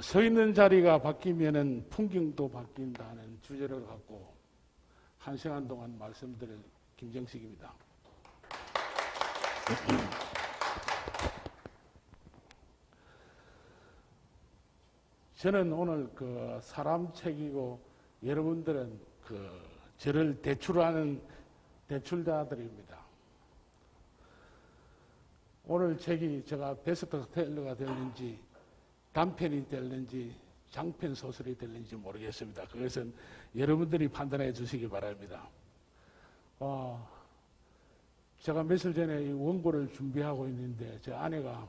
서 있는 자리가 바뀌면은 풍경도 바뀐다는 주제를 갖고 1시간 동안 말씀드릴 김정식입니다. 저는 오늘 그 사람 책이고 여러분들은 그 저를 대출하는 대출자들입니다. 오늘 책이 제가 베스트셀러가 될는지 단편이 될는지 장편 소설이 될는지 모르겠습니다. 그것은 여러분들이 판단해 주시기 바랍니다. 제가 며칠 전에 이 원고를 준비하고 있는데 제 아내가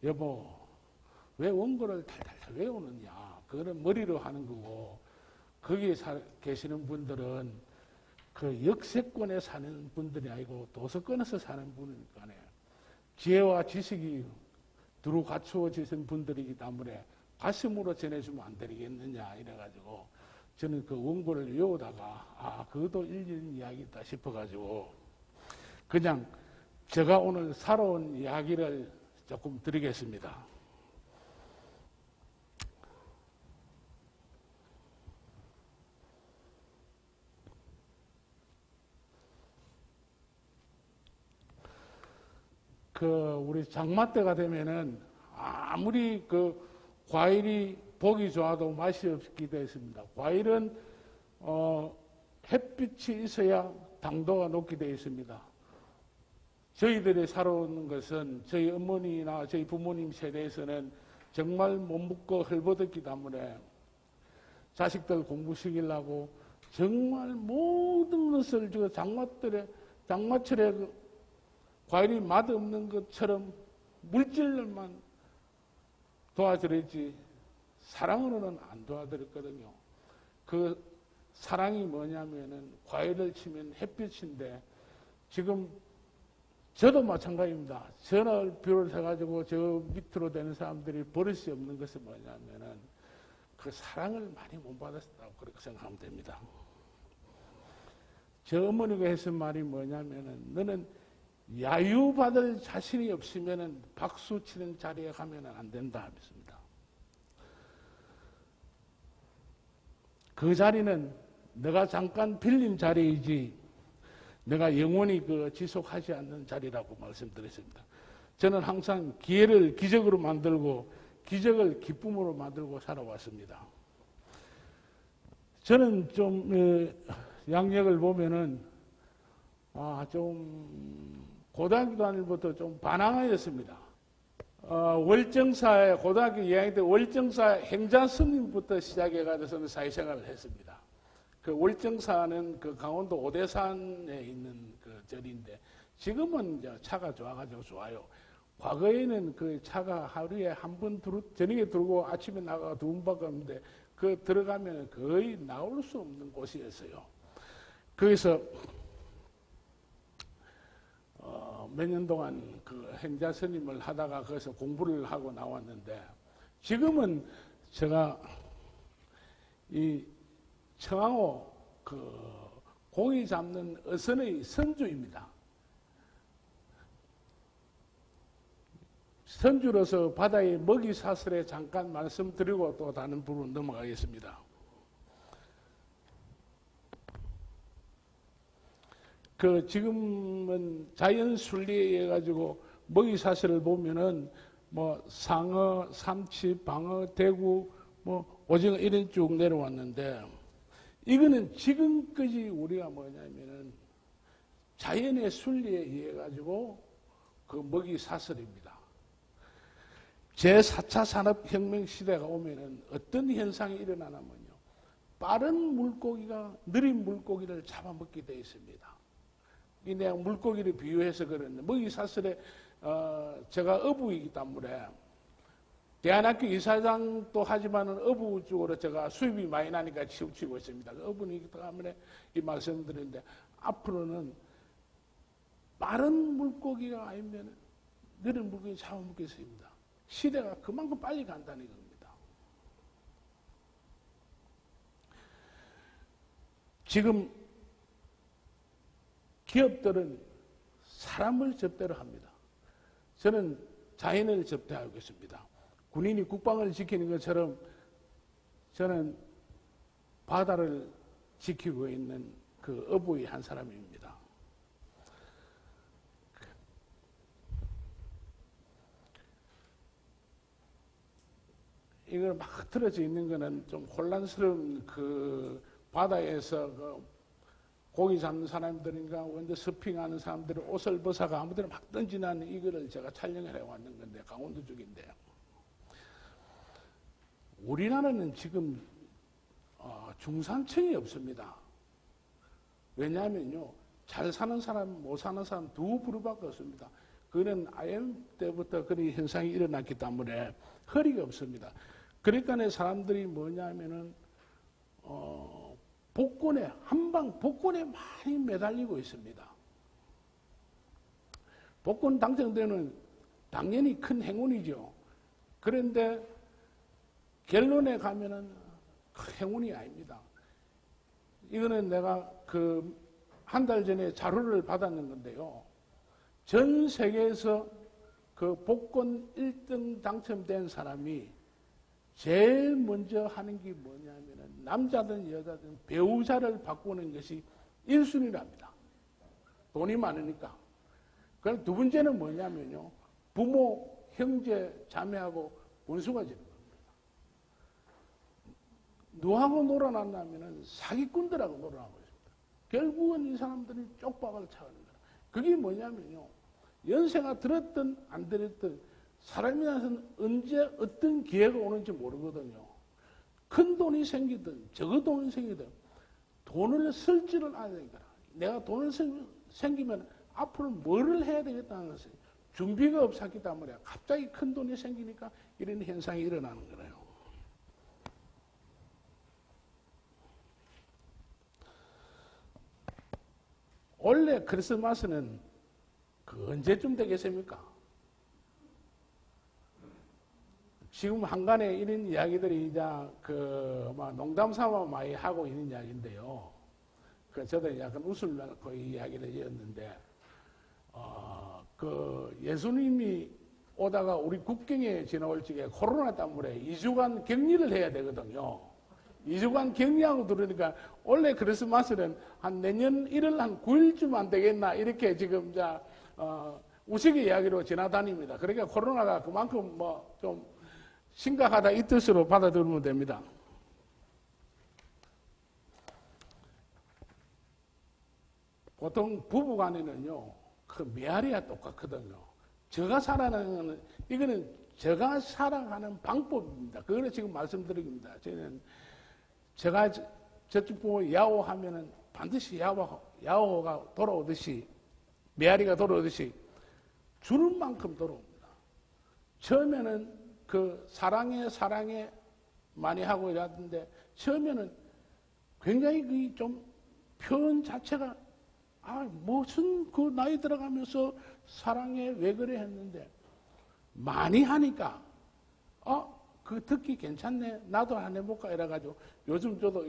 여보 왜 원고를 달달달 외우느냐. 그거는 머리로 하는 거고 거기에 계시는 분들은 그 역세권에 사는 분들이 아니고 도서권에서 사는 분이니까 지혜와 지식이 두루 갖추어지신 분들이기 때문에 가슴으로 전해주면 안 되겠느냐 이래가지고 저는 그 원고를 외우다가 그것도 일일이 이야기다 싶어가지고 그냥 제가 오늘 살아온 이야기를 조금 드리겠습니다. 우리 장마 때가 되면은 아무리 그 과일이 보기 좋아도 맛이 없게 되어 있습니다. 과일은 햇빛이 있어야 당도가 높게 되어 있습니다. 저희들이 살아오는 것은 저희 어머니나 저희 부모님 세대에서는 정말 못 먹고 헐벗었기 때문에 자식들 공부시키려고 정말 모든 것을 저 장마철에 과일이 맛없는 것처럼 물질만 도와드렸지 사랑으로는 안 도와드렸거든요. 그 사랑이 뭐냐면은 과일을 치면 햇빛인데 지금 저도 마찬가지입니다. 저를 비롯해가지고 저 밑으로 되는 사람들이 버릇이 없는 것은 뭐냐면은 그 사랑을 많이 못 받았다고 그렇게 생각하면 됩니다. 저 어머니가 했은 말이 뭐냐면은 너는 야유받을 자신이 없으면 박수 치는 자리에 가면 안 된다 했습니다. 그 자리는 내가 잠깐 빌린 자리이지 내가 영원히 지속하지 않는 자리라고 말씀드렸습니다. 저는 항상 기회를 기적으로 만들고 기적을 기쁨으로 만들고 살아왔습니다. 저는 좀 양력을 보면은 좀 고등학교 다닐 때부터 좀 반항하였습니다. 월정사에 고등학교 2학년 때 월정사 행자 스님부터 시작해가지고 사회생활을 했습니다. 그 월정사는 그 강원도 오대산에 있는 그 절인데 지금은 이제 차가 좋아가지고 좋아요. 과거에는 그 차가 하루에 한 번 저녁에 들고 아침에 나가고 2번밖에 없는데 그 들어가면 거의 나올 수 없는 곳이었어요. 거기서 몇 년 동안 그 행자 스님을 하다가 거기서 공부를 하고 나왔는데 지금은 제가 이 청항호 그 고기 잡는 어선의 선주입니다. 선주로서 바다의 먹이 사슬에 잠깐 말씀드리고 또 다른 부분 넘어가겠습니다. 지금은 자연 순리에 의해 가지고 먹이 사슬을 보면은 뭐 상어, 삼치, 방어, 대구, 뭐 오징어 이런 쭉 내려왔는데 이거는 지금까지 우리가 뭐냐면은 자연의 순리에 의해 가지고 그 먹이 사슬입니다. 제4차 산업혁명 시대가 오면은 어떤 현상이 일어나냐면요. 빠른 물고기가 느린 물고기를 잡아먹게 되어 있습니다. 이 내가 물고기를 비유해서 그랬는데 먹이 사슬에 제가 어부이기 때문에 대안학교 이사장도 하지만은 어부 쪽으로 제가 수입이 많이 나니까 치우치고 있습니다. 어부이기 때문에 이 말씀드리는데 앞으로는 빠른 물고기가 아니면 느린 물고기 잡아먹겠습니다. 시대가 그만큼 빨리 간다는 겁니다. 지금 기업들은 사람을 접대를 합니다. 저는 자연을 접대하고 있습니다. 군인이 국방을 지키는 것처럼 저는 바다를 지키고 있는 그 어부의 한 사람입니다. 이걸 막 틀어져 있는 거는 좀 혼란스러운 그 바다에서 그 고기 잡는 사람들인가 원래 서핑하는 사람들이 옷을 벗어가 아무데나 막 던지는 이거를 제가 촬영을 해왔는 건데 강원도 쪽인데요. 우리나라는 지금 중산층이 없습니다. 왜냐하면요, 잘 사는 사람, 못 사는 사람 두 부류밖에 없습니다. 그는 IMF 때부터 그런 현상이 일어났기 때문에 허리가 없습니다. 그러니까 사람들이 뭐냐면은 복권에 한방 복권에 많이 매달리고 있습니다. 복권 당첨되는 당연히 큰 행운이죠. 그런데 결론에 가면은 행운이 아닙니다. 이거는 내가 그 한 달 전에 자료를 받았는 건데요. 전 세계에서 그 복권 1등 당첨된 사람이 제일 먼저 하는 게 뭐냐면은 남자든 여자든 배우자를 바꾸는 것이 1순위랍니다. 돈이 많으니까. 그럼 두 번째는 뭐냐면요. 부모, 형제, 자매하고 원수가 되는 겁니다. 누구하고 놀아났냐면은 사기꾼들하고 놀아나고 있습니다. 결국은 이 사람들이 쪽박을 차는 거예요. 그게 뭐냐면요. 연세가 들었든 안 들었든 사람이라서는 언제 어떤 기회가 오는지 모르거든요. 큰 돈이 생기든 적은 돈이 생기든 돈을 쓸 줄을 알아야 되니까 내가 돈을 생기면 앞으로 뭐를 해야 되겠다는 것을 준비가 없었기 때문에 갑자기 큰 돈이 생기니까 이런 현상이 일어나는 거예요. 원래 크리스마스는 그 언제쯤 되겠습니까? 지금 한간에 이런 이야기들이 이제 농담 삼아 많이 하고 있는 이야기인데요. 저도 약간 웃으려고 이 이야기를 이었는데, 예수님이 오다가 우리 국경에 지나올 적에 코로나 때문에 2주간 격리를 해야 되거든요. 2주간 격리하고 들으니까 원래 크리스마스는 한 내년 1월 한 9일쯤 안 되겠나 이렇게 지금 우스갯 이야기로 지나다닙니다. 그러니까 코로나가 그만큼 좀 심각하다 이 뜻으로 받아들이면 됩니다. 보통 부부간에는요, 그 메아리가 똑같거든요. 제가 살아가는, 이거는 제가 살아가는 방법입니다. 그걸 지금 말씀드립니다. 저는 제가 저쪽 보고 야호하면은 반드시 야호가 돌아오듯이, 메아리가 돌아오듯이 주는 만큼 돌아옵니다. 처음에는 그 사랑해 많이 하고 이랬는데 처음에는 굉장히 그 좀 표현 자체가 무슨 그 나이 들어가면서 사랑해 왜 그래 했는데 많이 하니까 그 듣기 괜찮네 나도 안 해볼까 이래가지고 요즘 저도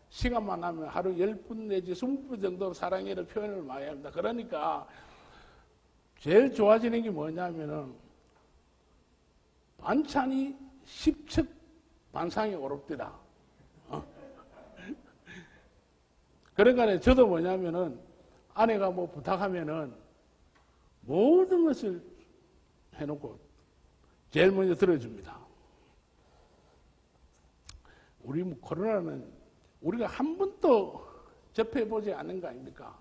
시간만 나면 하루 10분 내지 20분 정도 사랑해를 표현을 많이 합니다. 그러니까 제일 좋아지는 게 뭐냐면은 반찬이 10척 반상이 오릅니다. 그러니까 저도 뭐냐면은 아내가 뭐 부탁하면은 모든 것을 해놓고 제일 먼저 들어줍니다. 우리 코로나는 우리가 한 번도 접해보지 않은 거 아닙니까?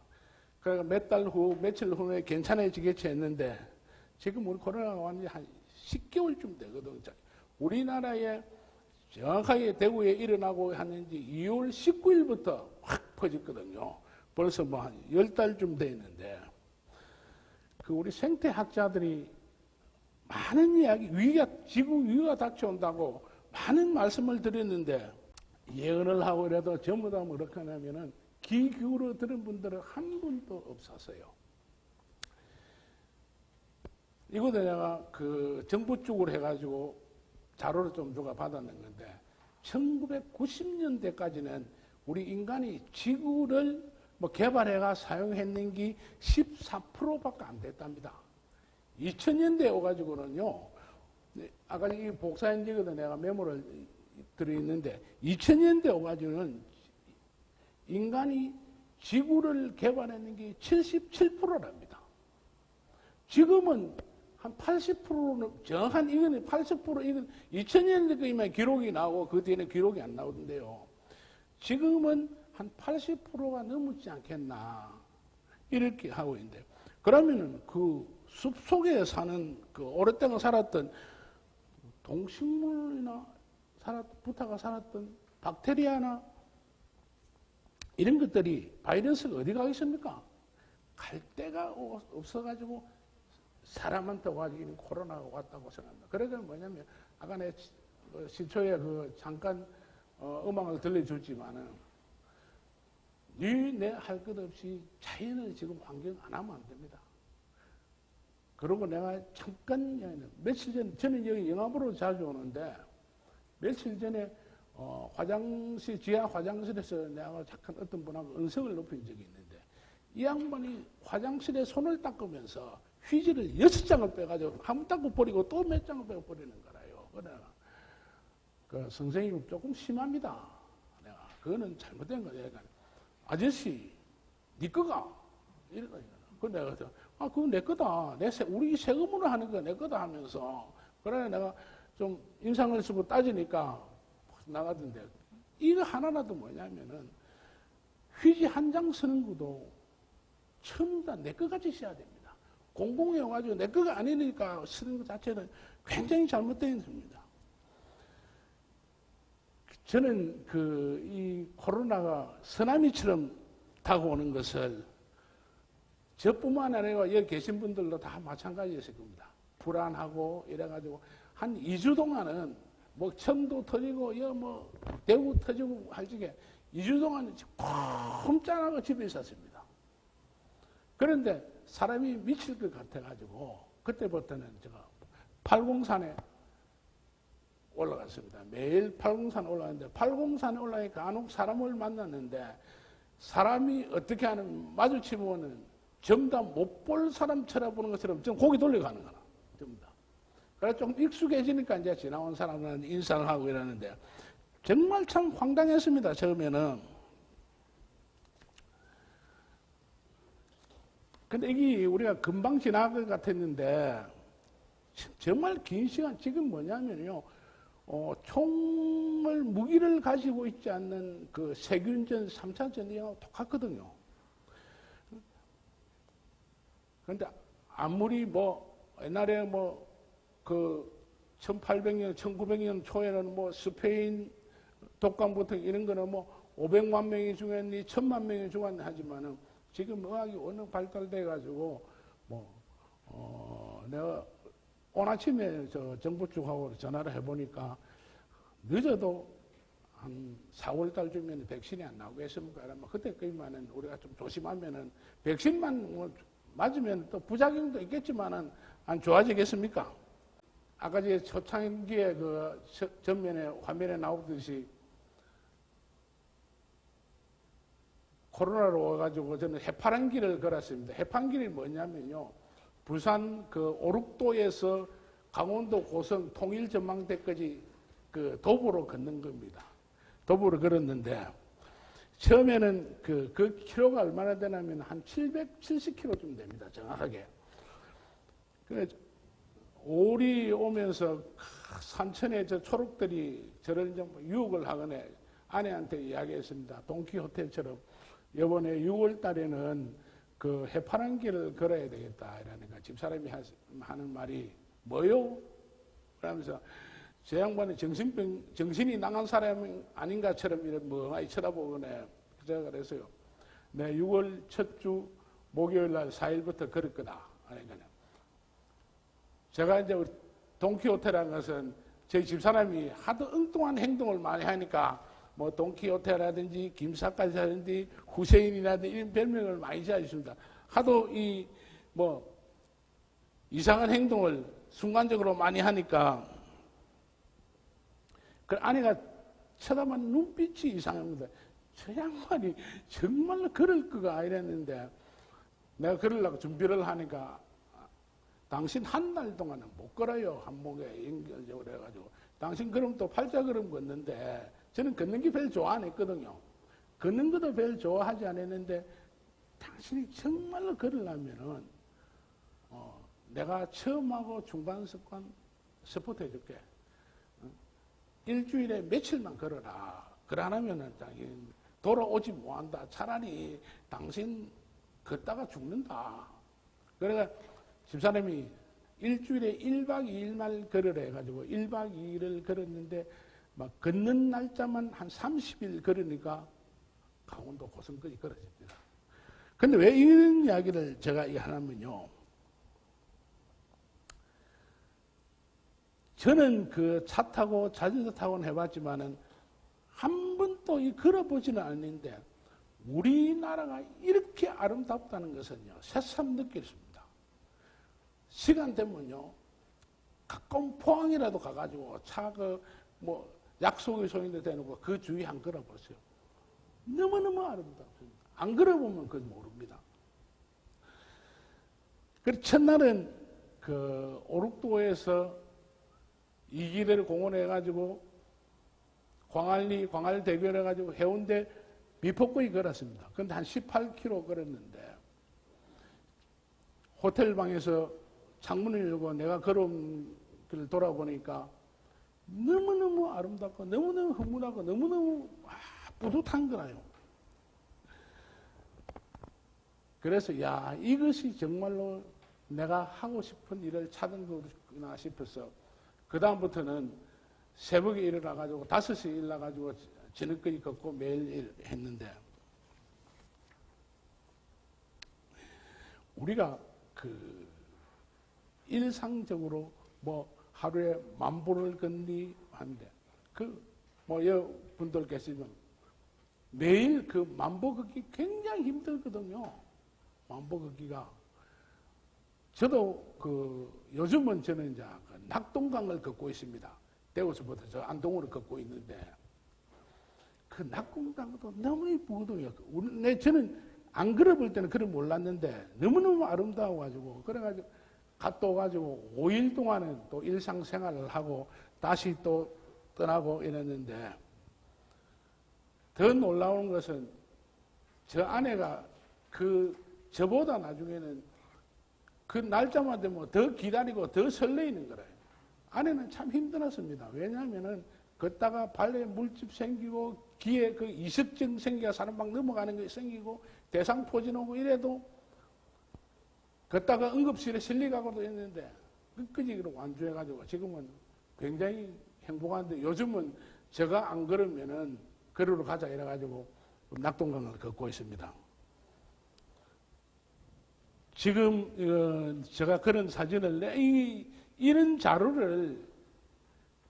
그러니까 몇 달 후, 며칠 후에 괜찮아지겠지 했는데 지금 우리 코로나가 완전히 한 10개월쯤 되거든요. 우리나라에 정확하게 대구에 일어나고 하는지 2월 19일부터 확 퍼졌거든요. 벌써 한 10달쯤 됐는데 우리 생태학자들이 많은 이야기, 지구 위기가 닥쳐온다고 많은 말씀을 드렸는데 예언을 하고 이래도 전부 다 그렇게 하냐면은 귀 기울여 들은 분들은 한 분도 없었어요. 이것도 내가 정부 쪽으로 해가지고 자료를 좀 누가 받았는 건데 1990년대까지는 우리 인간이 지구를 개발해가 사용했는 게 14%밖에 안 됐답니다. 2000년대에 오가지고는요, 아까 이 복사인지거든 내가 메모를 들어있는데 2000년대 오가지고는 인간이 지구를 개발하는 게 77%랍니다. 지금은 한 80%는 정한 이거는 80% 이건 2000년대까지만 기록이 나오고 그 뒤에는 기록이 안 나오던데요. 지금은 한 80%가 넘지 않겠나 이렇게 하고 있는데 그러면은 그 숲속에 사는 그 오랫동안 살았던 동식물이나 부타가 살았던 박테리아나 이런 것들이 바이러스가 어디 가겠습니까? 갈 데가 없어가지고 사람한테 와가지고 코로나가 왔다고 생각합니다. 그래서 뭐냐면 아까 내 시초에 그 잠깐 음악을 들려줬지만은 네 할 것 없이 자연을 지금 환경 안 하면 안 됩니다. 그리고 내가 잠깐 며칠 전 저는 여기 영암으로 자주 오는데 며칠 전에 지하 화장실에서 내가 잠깐 어떤 분하고 언성을 높인 적이 있는데 이 양반이 화장실에 손을 닦으면서 휴지를 6장을 빼가지고 한 번 닦고 버리고 또 몇 장을 빼고 버리는 거라요. 그래. 그 선생님 조금 심합니다. 내가 그거는 잘못된 거예요. 아저씨, 네 거가 이러거든요. 그 내가 그거 내 거다. 우리 세금으로 하는 거 내 거다 하면서 그래 내가 좀 인상을 쓰고 따지니까 나가던데 이거 하나라도 뭐냐면은 휴지 한 장 쓰는 것도 전부 다 내 거같이 써야 됩니다. 공공에 와가지고 내 거가 아니니까 쓰는 것 자체는 굉장히 잘못된 것입니다. 저는 이 코로나가 쓰나미처럼 다가오는 것을 저뿐만 아니라 여기 계신 분들도 다 마찬가지였을 겁니다. 불안하고 이래가지고 한 2주 동안은 뭐 청도 터지고 뭐 대구 터지고 할 적에 2주 동안은 꼼짝하고 집에 있었습니다. 그런데 사람이 미칠 것 같아가지고 그때부터는 제가 팔공산에 올라갔습니다. 매일 팔공산 올라갔는데 팔공산에 올라가니까 간혹 사람을 만났는데 사람이 어떻게 하는 마주치면은 전부 다 못 볼 사람 쳐다보는 것처럼 좀 고개 돌려가는 거나 전부 다. 그래서 좀 익숙해지니까 이제 지나온 사람들은 인사를 하고 이러는데 정말 참 황당했습니다. 처음에는. 근데 이게 우리가 금방 지나갈 것 같았는데 정말 긴 시간 지금 뭐냐면요. 총을 무기를 가지고 있지 않는 그 세균전 3차 전쟁하고 똑같거든요. 그런데 아무리 옛날에 그 1800년, 1900년 초에는 스페인 독감부터 이런 거는 500만 명이 죽었니, 1000만 명이 죽었니 하지만은 지금 의학이 워낙 발달돼 가지고 내가 오늘 아침에 정부 쪽하고 전화를 해보니까 늦어도 한 4월 달쯤에는 백신이 안 나오겠습니까? 그때까지만은 우리가 좀 조심하면은 백신만 맞으면 또 부작용도 있겠지만은 안 좋아지겠습니까? 아까 초창기에 그 전면에 화면에 나오듯이 코로나로 와가지고 저는 해파랑길을 걸었습니다. 해파랑길이 뭐냐면요. 부산 그 오륙도에서 강원도 고성 통일전망대까지 그 도보로 걷는 겁니다. 도보로 걸었는데 처음에는 그 키로가 얼마나 되냐면 한 770km쯤 됩니다. 정확하게. 그래서 오리 오면서 산천에 초록들이 저를 좀 유혹을 하거나 아내한테 이야기했습니다. 동키호텔처럼 이번에 6월 달에는 그 해파랑길을 걸어야 되겠다 이러니까 집사람이 하는 말이 뭐요? 그러면서 제 양반이 정신이 나간 사람이 아닌가처럼 이렇게 멍하니 쳐다보거나 제가 그랬어요. 내 6월 첫 주 목요일 날 4일부터 걸을 거다. 그러니까 제가 이제 동키호테라는 것은 저희 집사람이 하도 엉뚱한 행동을 많이 하니까 동키호테라든지 김사까지라든지 후세인이라든지 이런 별명을 많이 지어주십니다. 하도 이상한 행동을 순간적으로 많이 하니까 그 아내가 쳐다만 눈빛이 이상합니다. 저 양반이 정말로 그럴 거가 이랬는데 내가 그러려고 준비를 하니까 당신 한 달 동안은 못 걸어요. 한목에 연결적으로 해가지고. 당신 그럼 또 팔자 걸음 걷는데 저는 걷는 게 별로 좋아 안 했거든요. 걷는 것도 별로 좋아하지 않았는데 당신이 정말로 걸으려면은 내가 처음하고 중간 습관 서포트 해줄게. 일주일에 며칠만 걸어라. 그래 안 하면은 돌아오지 못한다. 차라리 당신 걷다가 죽는다. 그래가 집사람이 일주일에 1박 2일만 걸으라 해가지고 1박 2일을 걸었는데 막 걷는 날짜만 한 30일 걸으니까 강원도 고성까지 걸어집니다. 근데 왜 이런 이야기를 제가 하냐면요. 저는 그 차 타고 자전거 타고는 해봤지만은 한 번도 걸어보지는 않는데 우리나라가 이렇게 아름답다는 것은요. 새삼 느꼈습니다. 시간 되면요. 가까운 포항이라도 가가지고 차 약속의 소인도 되는 그 주위 한 걸어보세요. 너무너무 아름답습니다. 안 걸어보면 그건 모릅니다. 그래서 첫날은 그 오륙도에서 이기대를 공원해가지고 광안대교를 해가지고 해운대 미포까지 걸었습니다. 그런데 한 18km 걸었는데 호텔 방에서 창문을 열고 내가 걸은 길을 돌아보니까 너무너무 아름답고 너무너무 흥분하고 너무너무 뿌듯한 거라요. 그래서 야 이것이 정말로 내가 하고 싶은 일을 찾은 거구나 싶어서 그 다음부터는 새벽에 일어나가지고 5시에 일어나가지고 저녁까지 걷고 매일 했는데 우리가 그 일상적으로 하루에 10,000보를 걷니 하는데 여러분들 계시면 매일 그 10,000보 걷기 굉장히 힘들거든요. 10,000보 걷기가. 저도 요즘은 저는 이제 낙동강을 걷고 있습니다. 대구서부터 저 안동으로 걷고 있는데 그 낙동강도 너무 이쁘거든요. 저는 안 걸어볼 때는 그걸 몰랐는데 너무너무 아름다워가지고 그래가지고 갔다 와가지고 5일 동안은 또 일상생활을 하고 다시 또 떠나고 이랬는데 더 놀라운 것은 저 아내가 저보다 나중에는 그 날짜만 되면 더 기다리고 더 설레이는 거래요. 아내는 참 힘들었습니다. 왜냐하면은 걷다가 발에 물집 생기고 귀에 그 이석증 생겨 사람 막 넘어가는 게 생기고 대상포진 오고 이래도 걷다가 응급실에 실려가고도 했는데 끝까지 완주해가지고 지금은 굉장히 행복한데 요즘은 제가 안 걸으면은 걸으러 가자 이래가지고 낙동강을 걷고 있습니다. 지금 제가 그런 사진을 이런 자료를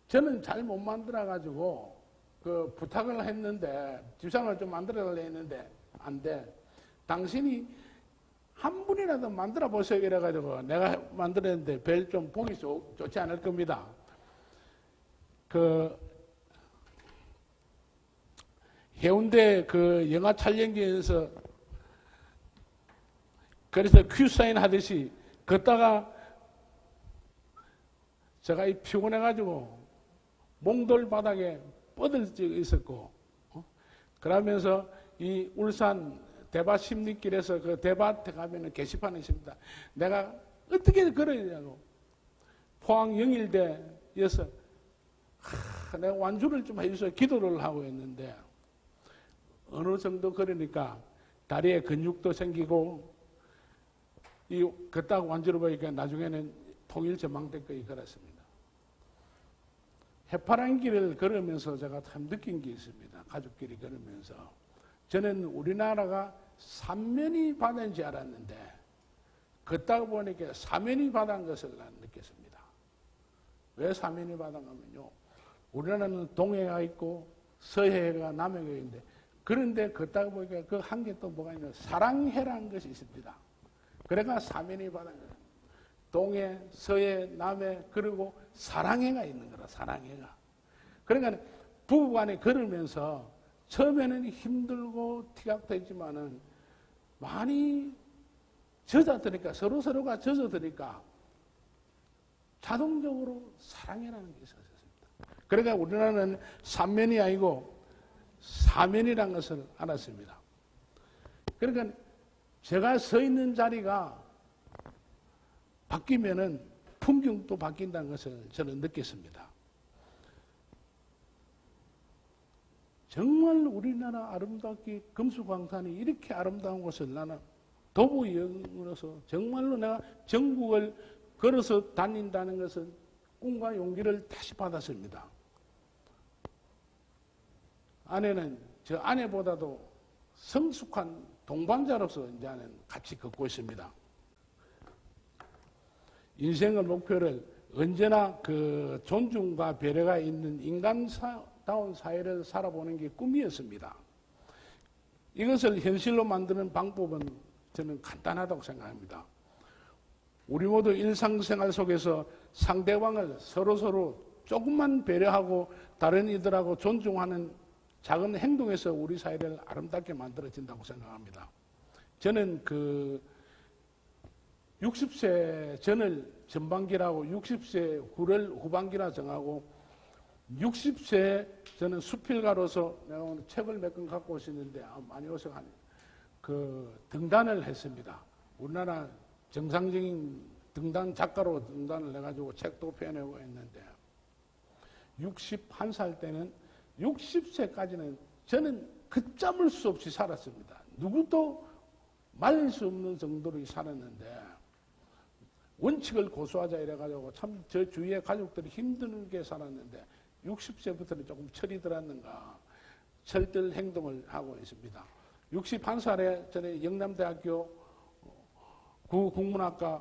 저는 잘 못 만들어가지고 부탁을 했는데 집사람을 좀 만들어달라 했는데 안 돼. 당신이 한 분이라도 만들어 보세요 이래가지고 내가 만들었는데 별 좀 보기 좋지 않을 겁니다. 해운대 영화 촬영지에서 그래서 큐사인 하듯이 걷다가 제가 피곤해가지고 몽돌 바닥에 뻗어져 있었고 그러면서 이 울산 대밭 십리길에서 그 대밭에 가면은 게시판이 있습니다. 내가 어떻게 걸어야 되냐고 포항 영일대에서 내가 완주를 좀 해주세요 기도를 하고 있는데 어느 정도 걸으니까 다리에 근육도 생기고 걷다가 완주를 보니까 나중에는 통일 전망대까지 걸었습니다. 해파란 길을 걸으면서 제가 참 느낀 게 있습니다. 가족끼리 걸으면서. 저는 우리나라가 삼면이 바다인 줄 알았는데 걷다가 보니까 사면이 바다인 것을 난 느꼈습니다. 왜 사면이 바다인가 하면요. 우리나라는 동해가 있고 서해가 남해가 있는데 그런데 걷다가 보니까 그 한 개 또 뭐가 있냐면 사랑해라는 것이 있습니다. 그러니까 사면이 바다인 거예요. 동해, 서해, 남해 그리고 사랑해가 있는 거라 사랑해가. 그러니까 부부간에 걸으면서 처음에는 힘들고 티격태지만은 많이 젖어드니까 서로서로가 젖어드니까 자동적으로 사랑이라는 게 있었습니다. 그러니까 우리나라는 삼면이 아니고 사면이라는 것을 알았습니다. 그러니까 제가 서 있는 자리가 바뀌면은 풍경도 바뀐다는 것을 저는 느꼈습니다. 정말 우리나라 아름답게 금수광산이 이렇게 아름다운 곳을 나는 도보 여행으로서 정말로 내가 전국을 걸어서 다닌다는 것은 꿈과 용기를 다시 받았습니다. 아내는 저 아내보다도 성숙한 동반자로서 이제는 같이 걷고 있습니다. 인생의 목표를 언제나 그 존중과 배려가 있는 인간다운 사회를 살아보는 게 꿈이었습니다. 이것을 현실로 만드는 방법은 저는 간단하다고 생각합니다. 우리 모두 일상생활 속에서 상대방을 서로서로 조금만 배려하고 다른 이들하고 존중하는 작은 행동에서 우리 사회를 아름답게 만들어진다고 생각합니다. 저는 그 60세 전을 전반기라고 60세 후를 후반기라 정하고 60세 저는 수필가로서 내가 오늘 책을 몇 권 갖고 오시는데 많이 오셔 그 등단을 했습니다. 우리나라 정상적인 등단 작가로 등단을 해가지고 책도 펴내고 했는데 61살 때는 60세까지는 저는 걷잡을 수 없이 살았습니다. 누구도 말릴 수 없는 정도로 살았는데 원칙을 고수하자 이래가지고 참 저 주위의 가족들이 힘들게 살았는데 60세부터는 조금 철이 들었는가 철들 행동을 하고 있습니다. 61살에 저는 영남대학교 국문학과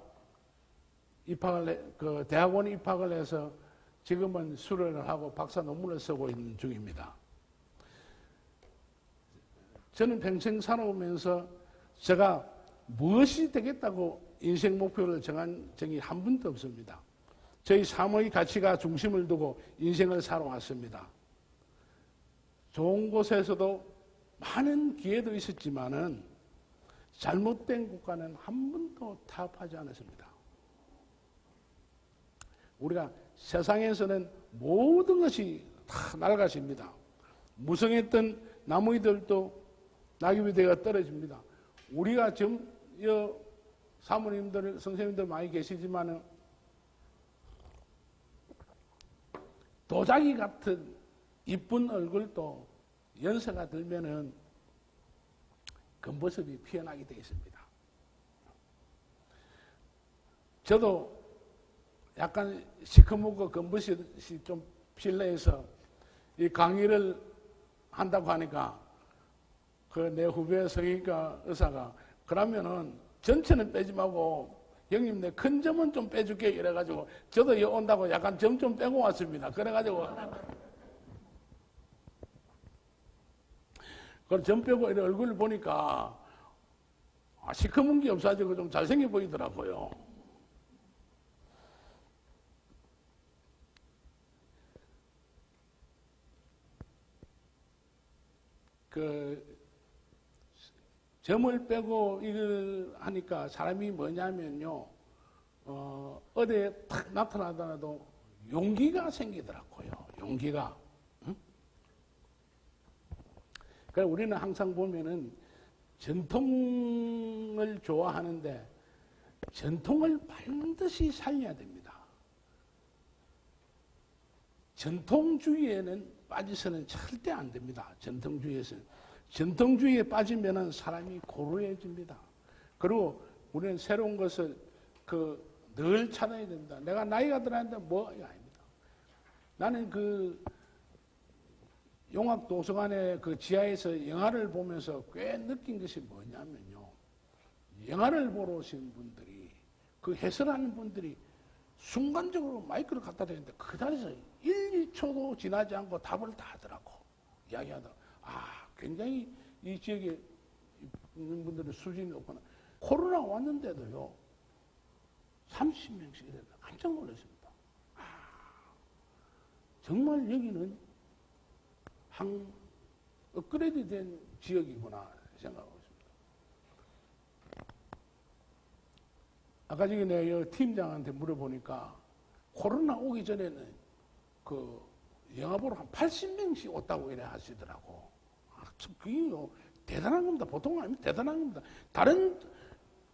그 대학원에 입학을 해서 지금은 수료를 하고 박사 논문을 쓰고 있는 중입니다. 저는 평생 살아오면서 제가 무엇이 되겠다고 인생 목표를 정한 적이 한 번도 없습니다. 저희 삶의 가치가 중심을 두고 인생을 살아왔습니다. 좋은 곳에서도 많은 기회도 있었지만은 잘못된 국가는 한 번도 타협하지 않았습니다. 우리가 세상에서는 모든 것이 다 낡아집니다. 무성했던 나무들도 낙엽이 되어 떨어집니다. 우리가 지금 사모님들, 선생님들 많이 계시지만은 도자기 같은 이쁜 얼굴도 연세가 들면은 검버섯이 피어나게 되어 있습니다. 저도 약간 시커멓고 검버섯이 좀 필레해서 이 강의를 한다고 하니까 그 내 후배 성형외과 의사가 그러면은 전체는 빼지 말고 형님 내 큰 점은 좀 빼줄게 이래가지고 저도 여 온다고 약간 점 좀 빼고 왔습니다. 그래가지고 그걸 점 빼고 얼굴을 보니까 시커먼 게 없어지고 좀 잘생겨 보이더라고요. 그 점을 빼고 이걸 하니까 사람이 뭐냐면요, 어디에 탁 나타나더라도 용기가 생기더라고요. 용기가. 응? 그래서 우리는 항상 보면은 전통을 좋아하는데 전통을 반드시 살려야 됩니다. 전통주의에는 빠져서는 절대 안 됩니다. 전통주의에서는. 전통주의에 빠지면은 사람이 고루해집니다. 그리고 우리는 새로운 것을 늘 찾아야 됩니다. 내가 나이가 들었는데 이거 아닙니다. 나는 용학도서관의 지하에서 영화를 보면서 꽤 느낀 것이 뭐냐면요. 영화를 보러 오신 분들이 해설하는 분들이 순간적으로 마이크를 갖다 대는데 그 자리에서 1, 2초도 지나지 않고 답을 다 하더라고. 이야기하더라고. 굉장히 이 지역에 있는 분들의 수준이 높구나. 코로나 왔는데도요, 30명씩 이랬다. 깜짝 놀랐습니다. 정말 여기는 업그레이드 된 지역이구나 생각하고 있습니다. 아까 전에 내가 팀장한테 물어보니까 코로나 오기 전에는 그 영화 보러 한 80명씩 왔다고 이래 하시더라고. 참 그게요 대단한 겁니다. 보통 아닙니다. 대단한 겁니다. 다른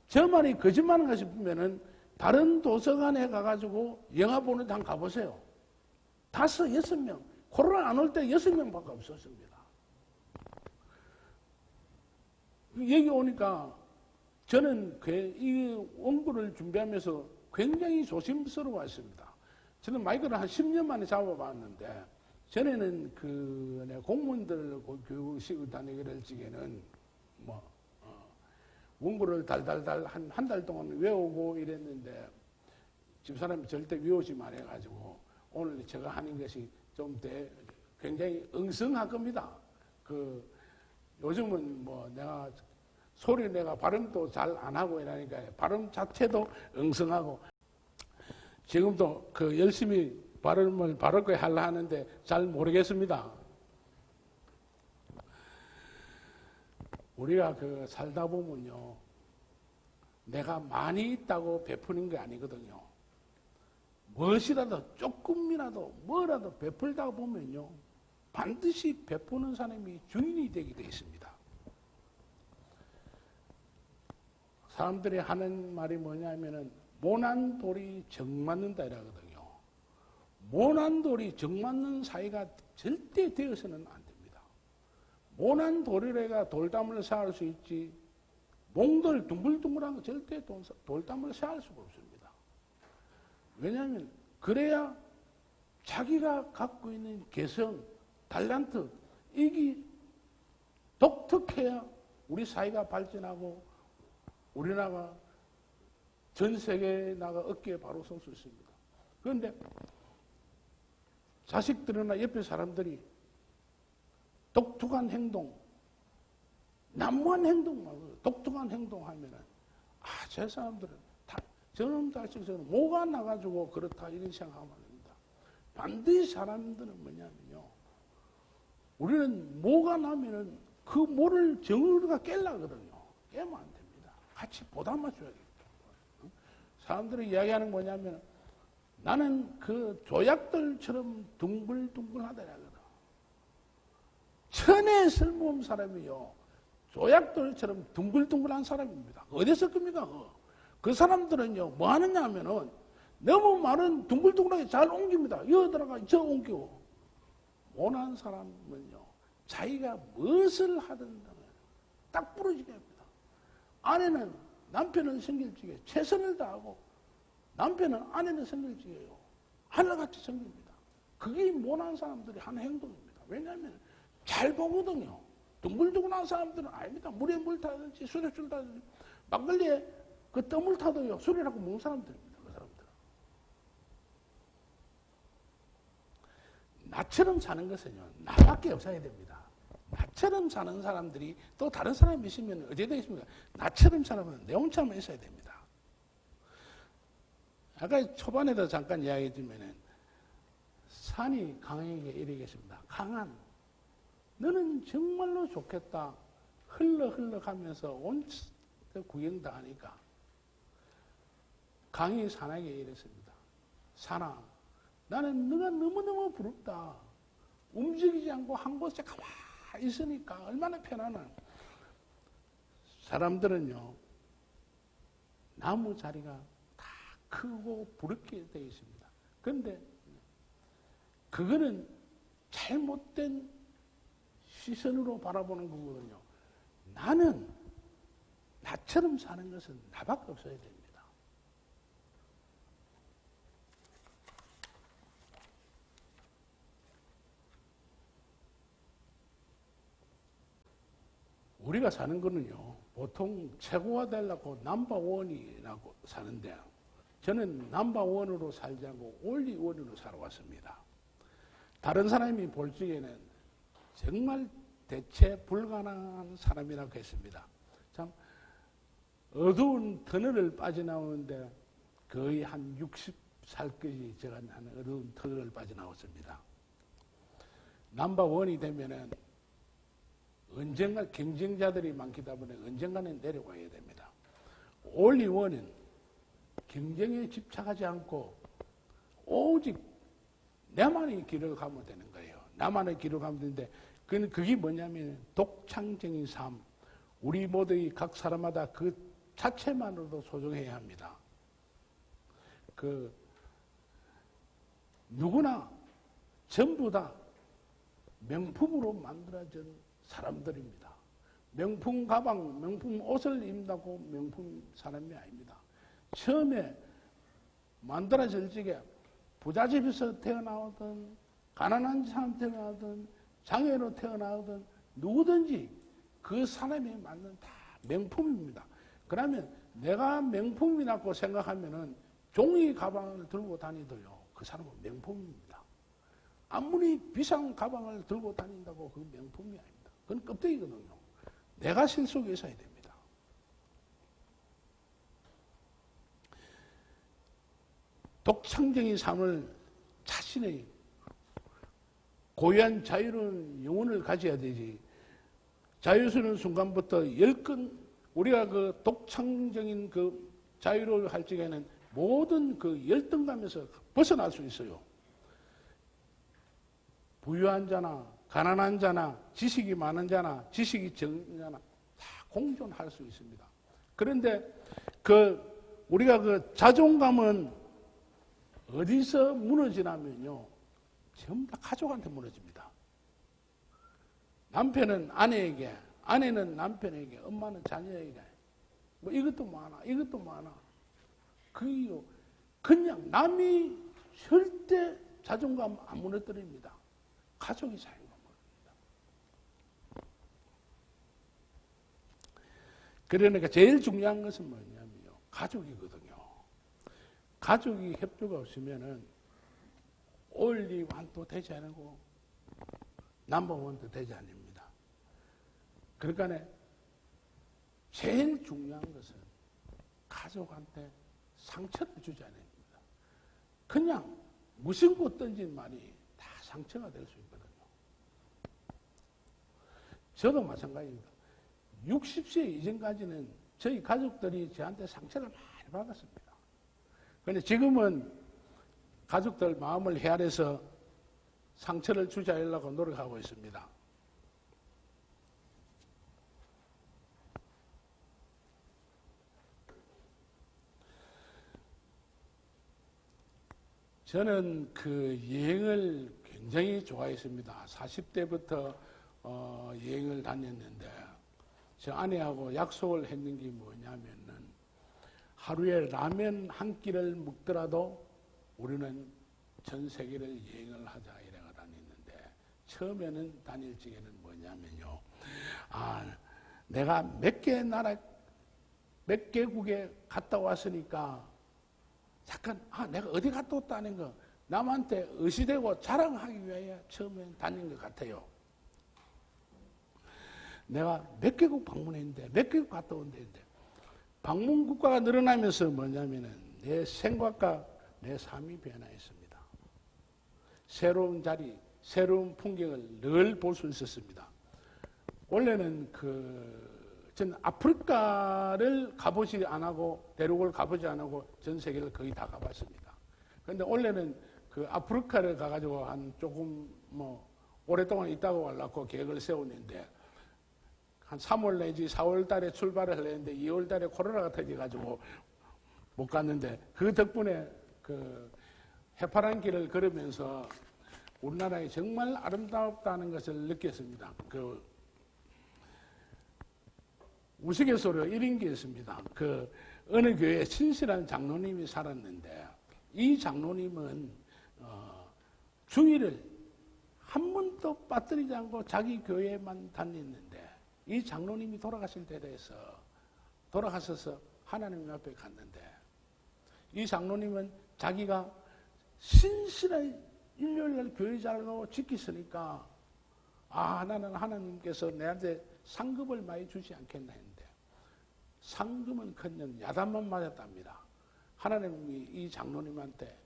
저만이 거짓말인가 싶으면은 다른 도서관에 가가지고 영화 보는 데 한번 가보세요. 5, 6명. 코로나 안 올 때 6명밖에 없었습니다. 여기 오니까 저는 이 원고를 준비하면서 굉장히 조심스러워했습니다. 저는 마이크를 한 10년 만에 잡아봤는데 전에는 내가 공무원들 교육식을 다니기를 적에는 원고를 달달달 한 달 동안 외우고 이랬는데 집사람이 절대 외우지 말아가지고 오늘 제가 하는 것이 좀 굉장히 엉성할 겁니다. 요즘은 내가 발음도 잘 안 하고 이러니까 발음 자체도 엉성하고 지금도 열심히 발음을 바르게 하려 하는데 잘 모르겠습니다. 우리가 살다 보면요. 내가 많이 있다고 베푸는 게 아니거든요. 무엇이라도 조금이라도 뭐라도 베풀다 보면요. 반드시 베푸는 사람이 주인이 되게 되어 있습니다. 사람들이 하는 말이 뭐냐면은 모난 돌이 정 맞는다 이러거든요. 모난 돌이 정 맞는 사이가 절대 되어서는 안 됩니다. 모난 돌이래가 돌담을 쌓을 수 있지 몽돌 둥글둥글한 거 절대 돌담을 쌓을 수가 없습니다. 왜냐하면 그래야 자기가 갖고 있는 개성, 달란트 이게 독특해야 우리 사회가 발전하고 우리나라가 전 세계에 나가 어깨에 바로 설 수 있습니다. 그런데 자식들이나 옆에 사람들이 독특한 행동, 난무한 행동 말고 독특한 행동 하면은 저 사람들은 저놈 자식들은 뭐가 나가지고 그렇다 이런 생각하면 안 됩니다. 반드시 사람들은 뭐냐면요. 우리는 뭐가 나면은 그 뭐를 정의가 깰라거든요. 깨면 안 됩니다. 같이 보담아 줘야겠다. 사람들이 이야기하는 뭐냐면 나는 조약돌처럼 둥글둥글하다 이거든. 천에 쓸모없는 사람이요. 조약돌처럼 둥글둥글한 사람입니다. 어디서 겁니까? 그 사람들은요, 뭐 하느냐 하면은 너무 많은 둥글둥글하게 잘 옮깁니다. 여 들어가 저 옮기고. 원한 사람은요, 자기가 무엇을 하든 딱 부러지게 합니다. 아내는 남편은 성질지게 최선을 다하고 남편은 아내는 성질지게요. 하늘같이 성깁니다. 그게 모난 사람들이 하는 행동입니다. 왜냐하면 잘 보거든요. 둥글둥글한 사람들은 아닙니다. 물에 물 타든지 술에 술 타든지 막걸리에 떠물 타도요. 술이라고 먹는 사람들입니다. 그 사람들은. 나처럼 사는 것은요. 나밖에 없어야 됩니다. 나처럼 사는 사람들이 또 다른 사람이 있으면 어디에 되겠습니까? 나처럼 사람은 내 혼자만 있어야 됩니다. 아까 초반에도 잠깐 이야기했지만은 산이 강에게 이르겠습니다. 강한 너는 정말로 좋겠다. 흘러가면서 온 구경 다 하니까 강이 산에게 이랬습니다. 산아, 나는 너가 너무너무 부럽다. 움직이지 않고 한 곳에 가만히 있으니까 얼마나 편하나. 사람들은요, 나무 자리가 다 크고 부럽게 되어 있습니다. 그런데 그거는 잘못된 시선으로 바라보는 거거든요. 나는 나처럼 사는 것은 나밖에 없어야 됩니다. 우리가 사는 거는요, 보통 최고가 되려고 넘버원이라고 사는데, 저는 넘버원으로 살지 않고 올리원으로 살아왔습니다. 다른 사람이 볼 적에는 정말 대체 불가능한 사람이라고 했습니다. 참, 어두운 터널을 빠져나오는데 거의 한 60살까지 제가 한 어두운 터널을 빠져나왔습니다. 넘버원이 되면은 언젠가 경쟁자들이 많기 때문에 언젠가는 내려가야 됩니다. 올리원은 경쟁에 집착하지 않고 오직 나만의 길을 가면 되는 거예요. 나만의 길을 가면 되는데 그게 뭐냐면 독창적인 삶. 우리 모두의 각 사람마다 그 자체만으로도 소중해야 합니다. 누구나 전부 다 명품으로 만들어진 사람들입니다. 명품 가방, 명품 옷을 입는다고 명품 사람이 아닙니다. 처음에 만들어질 적에 부잣집에서 태어나오든 가난한 사람 태어나오든 장애로 태어나오든 누구든지 그 사람에 맞는 다 명품입니다. 그러면 내가 명품이라고 생각하면은 종이 가방을 들고 다니도요, 그 사람은 명품입니다. 아무리 비싼 가방을 들고 다닌다고 그 명품이 아닙니다. 그건 껍데기거든요. 내가 실속에 있어야 됩니다. 독창적인 삶을 자신의 고유한 자유로운 영혼을 가져야 되지. 자유스러운 순간부터 우리가 그 독창적인 그 자유를 할 적에는 모든 그 열등감에서 벗어날 수 있어요. 부유한 자나 가난한 자나 지식이 많은 자나 지식이 적은 자나 다 공존할 수 있습니다. 그런데 우리가 그 자존감은 어디서 무너지냐면요, 전부 다 가족한테 무너집니다. 남편은 아내에게, 아내는 남편에게, 엄마는 자녀에게, 뭐 이것도 많아, 이것도 많아. 그냥 남이 절대 자존감 안 무너뜨립니다. 가족이 자존감 무너뜨립니다. 그러니까 제일 중요한 것은 뭐냐면요, 가족이거든요. 가족이 협조가 없으면은 올리 완도 되지 않고 넘버 원도 되지 않습니다. 그러니까 제일 중요한 것은 가족한테 상처를 주지 않습니다. 그냥 무심코 던진 말이 다 상처가 될 수 있거든요. 저도 마찬가지입니다. 60세 이전까지는 저희 가족들이 저한테 상처를 많이 받았습니다. 그런데 지금은 가족들 마음을 헤아려서 상처를 주지 않으려고 노력하고 있습니다. 저는 그 여행을 굉장히 좋아했습니다. 40대부터 여행을 다녔는데, 저 아내하고 약속을 했는 게 뭐냐면은 하루에 라면 한 끼를 먹더라도 우리는 전 세계를 여행을 하자 이래가 다녔는데, 처음에는 다닐 적에는 뭐냐면요, 내가 몇 개국에 갔다 왔으니까 잠깐 내가 어디 갔다 왔다는 거 남한테 의시되고 자랑하기 위해 처음엔 다닌 것 같아요. 내가 몇 개국 방문했는데 몇 개국 갔다 온다는데, 방문 국가가 늘어나면서 뭐냐면은 내 생각과 내 삶이 변화했습니다. 새로운 자리, 새로운 풍경을 늘 볼 수 있었습니다. 원래는 전 아프리카를 가보지 않고, 대륙을 가보지 않고 전 세계를 거의 다 가봤습니다. 그런데 원래는 그 아프리카를 가가지고 조금 오랫동안 있다가 가려고 계획을 세웠는데, 한 3월 내지 4월 달에 출발을 하려는데 2월 달에 코로나가 터져가지고 못 갔는데, 그 덕분에 해파란 길을 걸으면서 우리나라에 정말 아름답다는 것을 느꼈습니다. 우스갯소리가 이런 게 있습니다. 어느 교회에 신실한 장로님이 살았는데, 이 장로님은 주일을 한 번도 빠뜨리지 않고 자기 교회만 다녔는데, 이 장로님이 돌아가셔서 하나님 앞에 갔는데, 이 장로님은 자기가 신실한 일요일날 교회 잘 가고 지키으니까 나는 하나님께서 내한테 상급을 많이 주지 않겠나 했는데, 상금은커녕 야단만 맞았답니다. 하나님이 이 장로님한테,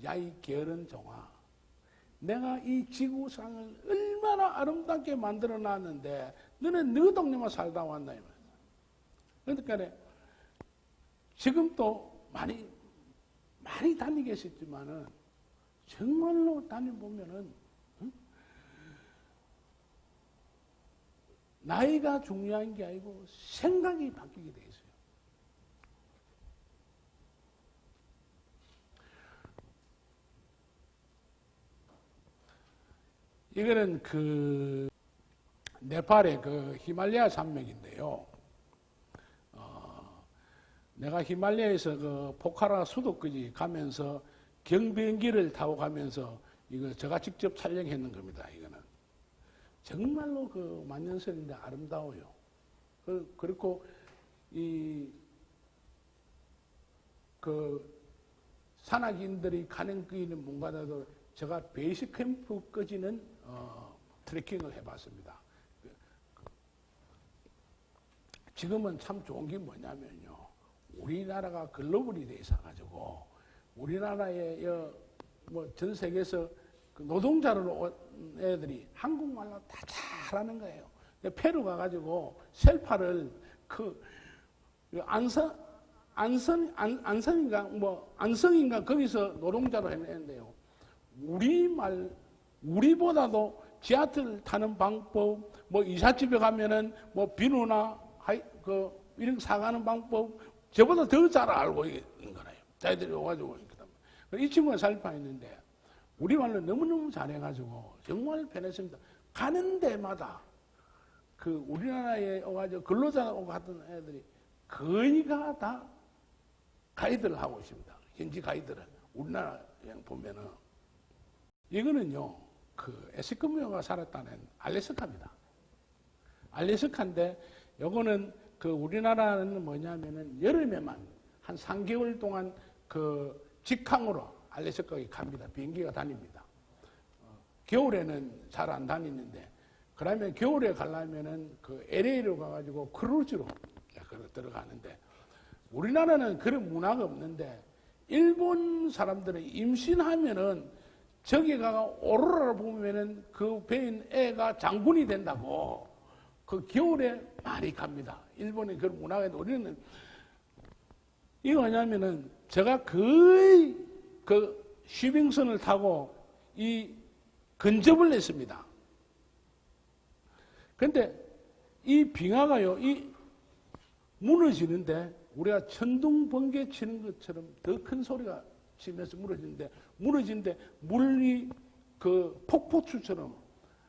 야, 이 게으른 종아, 내가 이 지구상을 얼마나 아름답게 만들어 놨는데 너는 너 동네만 살다 왔나 이 말이야. 그러니까 지금도 많이 다니겠지만은 정말로 다녀보면은, 응? 나이가 중요한 게 아니고 생각이 바뀌게 돼 있어요. 이거는 그 네팔의 그 히말라야 산맥인데요. 내가 히말라야에서 그 포카라 수도까지 가면서 경비행기를 타고 가면서 이거 제가 직접 촬영했는 겁니다. 이거는 정말로 그 만년설인데 아름다워요. 그리고 그 산악인들이 가는 길은 뭔가라도 제가 베이스 캠프까지는 트레킹을 해봤습니다. 지금은 참 좋은 게 뭐냐면요. 우리나라가 글로벌이 돼 있어가지고 우리나라의 뭐 전 세계에서 그 노동자로 온 애들이 한국말로 다 잘하는 거예요. 페루 가가지고 셀파를 그 안성인가 거기서 노동자로 해냈는데요. 우리보다도 지하철 타는 방법, 뭐 이삿집에 가면은 뭐 비누나 이런 거 사가는 방법, 저보다 더 잘 알고 있는 거예요. 자기들이 와가지고. 이 친구가 살파했는데, 우리말로 너무너무 잘해가지고, 정말 편했습니다. 가는 데마다, 그 우리나라에 와가지고 근로자라고 갔던 애들이 거의가 다 가이드를 하고 있습니다. 현지 가이드를. 우리나라 보면은. 이거는요, 그 에스키모가 살았다는 알래스카입니다. 알래스카인데, 요거는 그 우리나라는 뭐냐면은 여름에만 한 3개월 동안 그 직항으로 알래스카에 갑니다. 비행기가 다닙니다. 겨울에는 잘 안 다니는데, 그러면 겨울에 가려면은 그 LA로 가가지고 크루즈로 들어가는데, 우리나라는 그런 문화가 없는데, 일본 사람들은 임신하면은 저기 가가 오로라를 보면은 그 배인 애가 장군이 된다고 그 겨울에 많이 갑니다. 일본의 그런 문화가 있는데 우리는 이거 뭐냐면은 제가 거의 그 쉬빙선을 타고 이 근접을 했습니다. 근데 이 빙하가요, 이 무너지는데 우리가 천둥 번개 치는 것처럼 더 큰 소리가 치면서 무너지는데 물이 그 폭포수처럼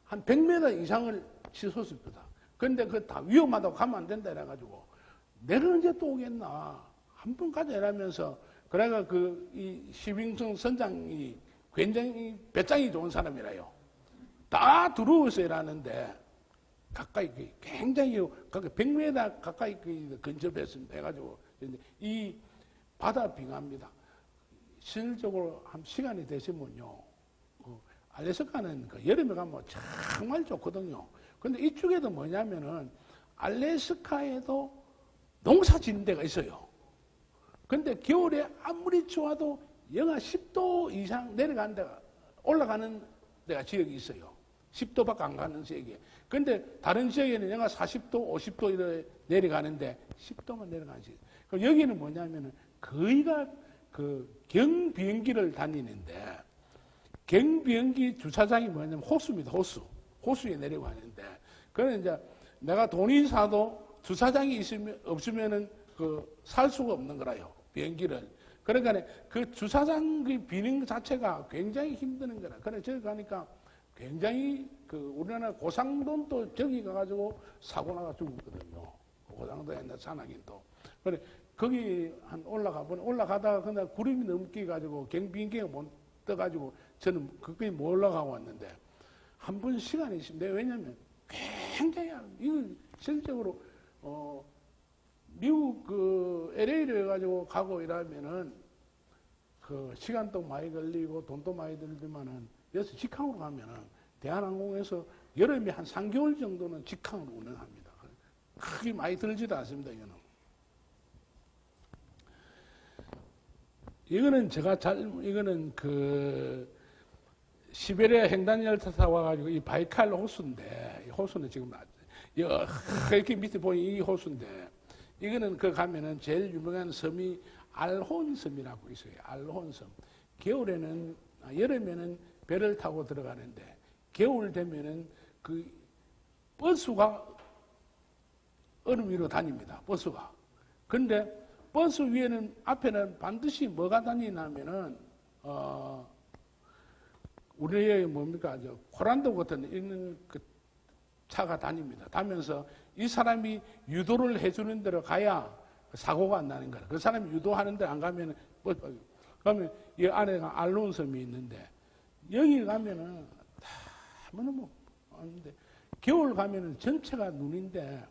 한 100m 이상을 치솟습니다. 근데 그 다 위험하다고 가면 안 된다 이래가지고 내가 언제 또 오겠나 한 번 가자 이러면서 그래가 이 시빙성 선장이 굉장히 배짱이 좋은 사람이라요. 다 들어오서 일하는데 가까이 굉장히 100m 가까이 근접했습니다. 해가지고 이 바다 빙하입니다. 실질적으로 한 시간이 되시면요, 알래스카는 그 여름에 가면 정말 좋거든요. 근데 이쪽에도 뭐냐면은 알래스카에도 농사 짓는 데가 있어요. 근데 겨울에 아무리 추워도 영하 10도 이상 내려가는 데가, 올라가는 데가 지역이 있어요. 10도밖에 안 가는 지역이. 근데 다른 지역에는 영하 40도, 50도 이렇게 내려가는데 10도만 내려가는 지역. 그럼 여기는 뭐냐면은 거의가 그 경비행기를 다니는데 경비행기 주차장이 뭐냐면 호수입니다. 호수에 내려가는데 그는 이제 내가 돈이 사도 주차장이 없으면은 살 수가 없는 거라요. 비행기를. 그러니까 그 주차장 비는 자체가 굉장히 힘드는 거라. 그래 저기 가니까 굉장히 우리나라 고상돈도 저기 가가지고 사고 나가 죽었거든요. 고상도 옛날 산악인도. 그래 거기 올라가다가 근데 구름이 넘게 가지고 비행기가 못 떠가지고 저는 거기 못 올라가고 왔는데 한 번 시간이 있습니다. 왜냐면 굉장히 이거 실질적으로 미국 LA로 해가지고 가고 이러면은 시간도 많이 걸리고 돈도 많이 들지만은 여기서 직항으로 가면은 대한항공에서 여름에 한 3개월 정도는 직항으로 운행합니다. 크게 많이 들지도 않습니다. 이거는 이거는 시베리아 횡단열차 타고 와가지고 이 바이칼 호수인데, 이 호수는 지금 이렇게 밑에 보이는 이 호수인데, 이거는 가면은 제일 유명한 섬이 알혼섬이라고 있어요. 알혼섬. 겨울에는 여름에는 배를 타고 들어가는데 겨울 되면은 그 버스가 얼음 위로 다닙니다. 버스가. 근데 버스 위에는 앞에는 반드시 뭐가 다니냐면은 우리의 뭡니까 코란도 같은 있는 그 차가 다닙니다. 다면서 이 사람이 유도를 해주는 데로 가야 사고가 안 나는 거라. 그 사람이 유도하는 데 안 가면은 그러면 이 안에가 알론섬이 있는데 여기 가면은 다 너무 없는데 겨울 가면은 전체가 눈인데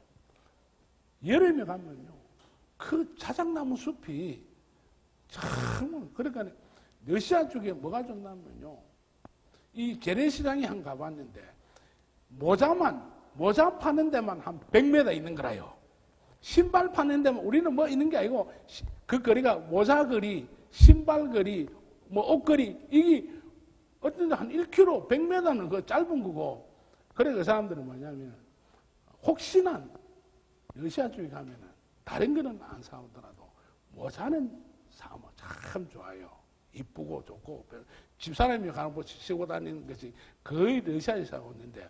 여름에 가면요 그 자작나무 숲이 참 그러니까 러시아 쪽에 뭐가 좋냐면요 이 재래시장에 한 가봤는데 모자 파는 데만 한 100m 있는 거라요. 신발 파는 데만 우리는 뭐 있는 게 아니고 그 거리가 모자 거리, 신발 거리, 뭐 옷거리 이게 어떤 데 한 1km, 100m는 그 짧은 거고 그래 그 사람들은 뭐냐면 혹시나 러시아 쪽에 가면은 다른 거는 안 사오더라도 모자는 사면 참 좋아요. 이쁘고 좋고 집사람이 가는 곳 쓰고 다니는 것이 거의 러시아에서 사고 있는데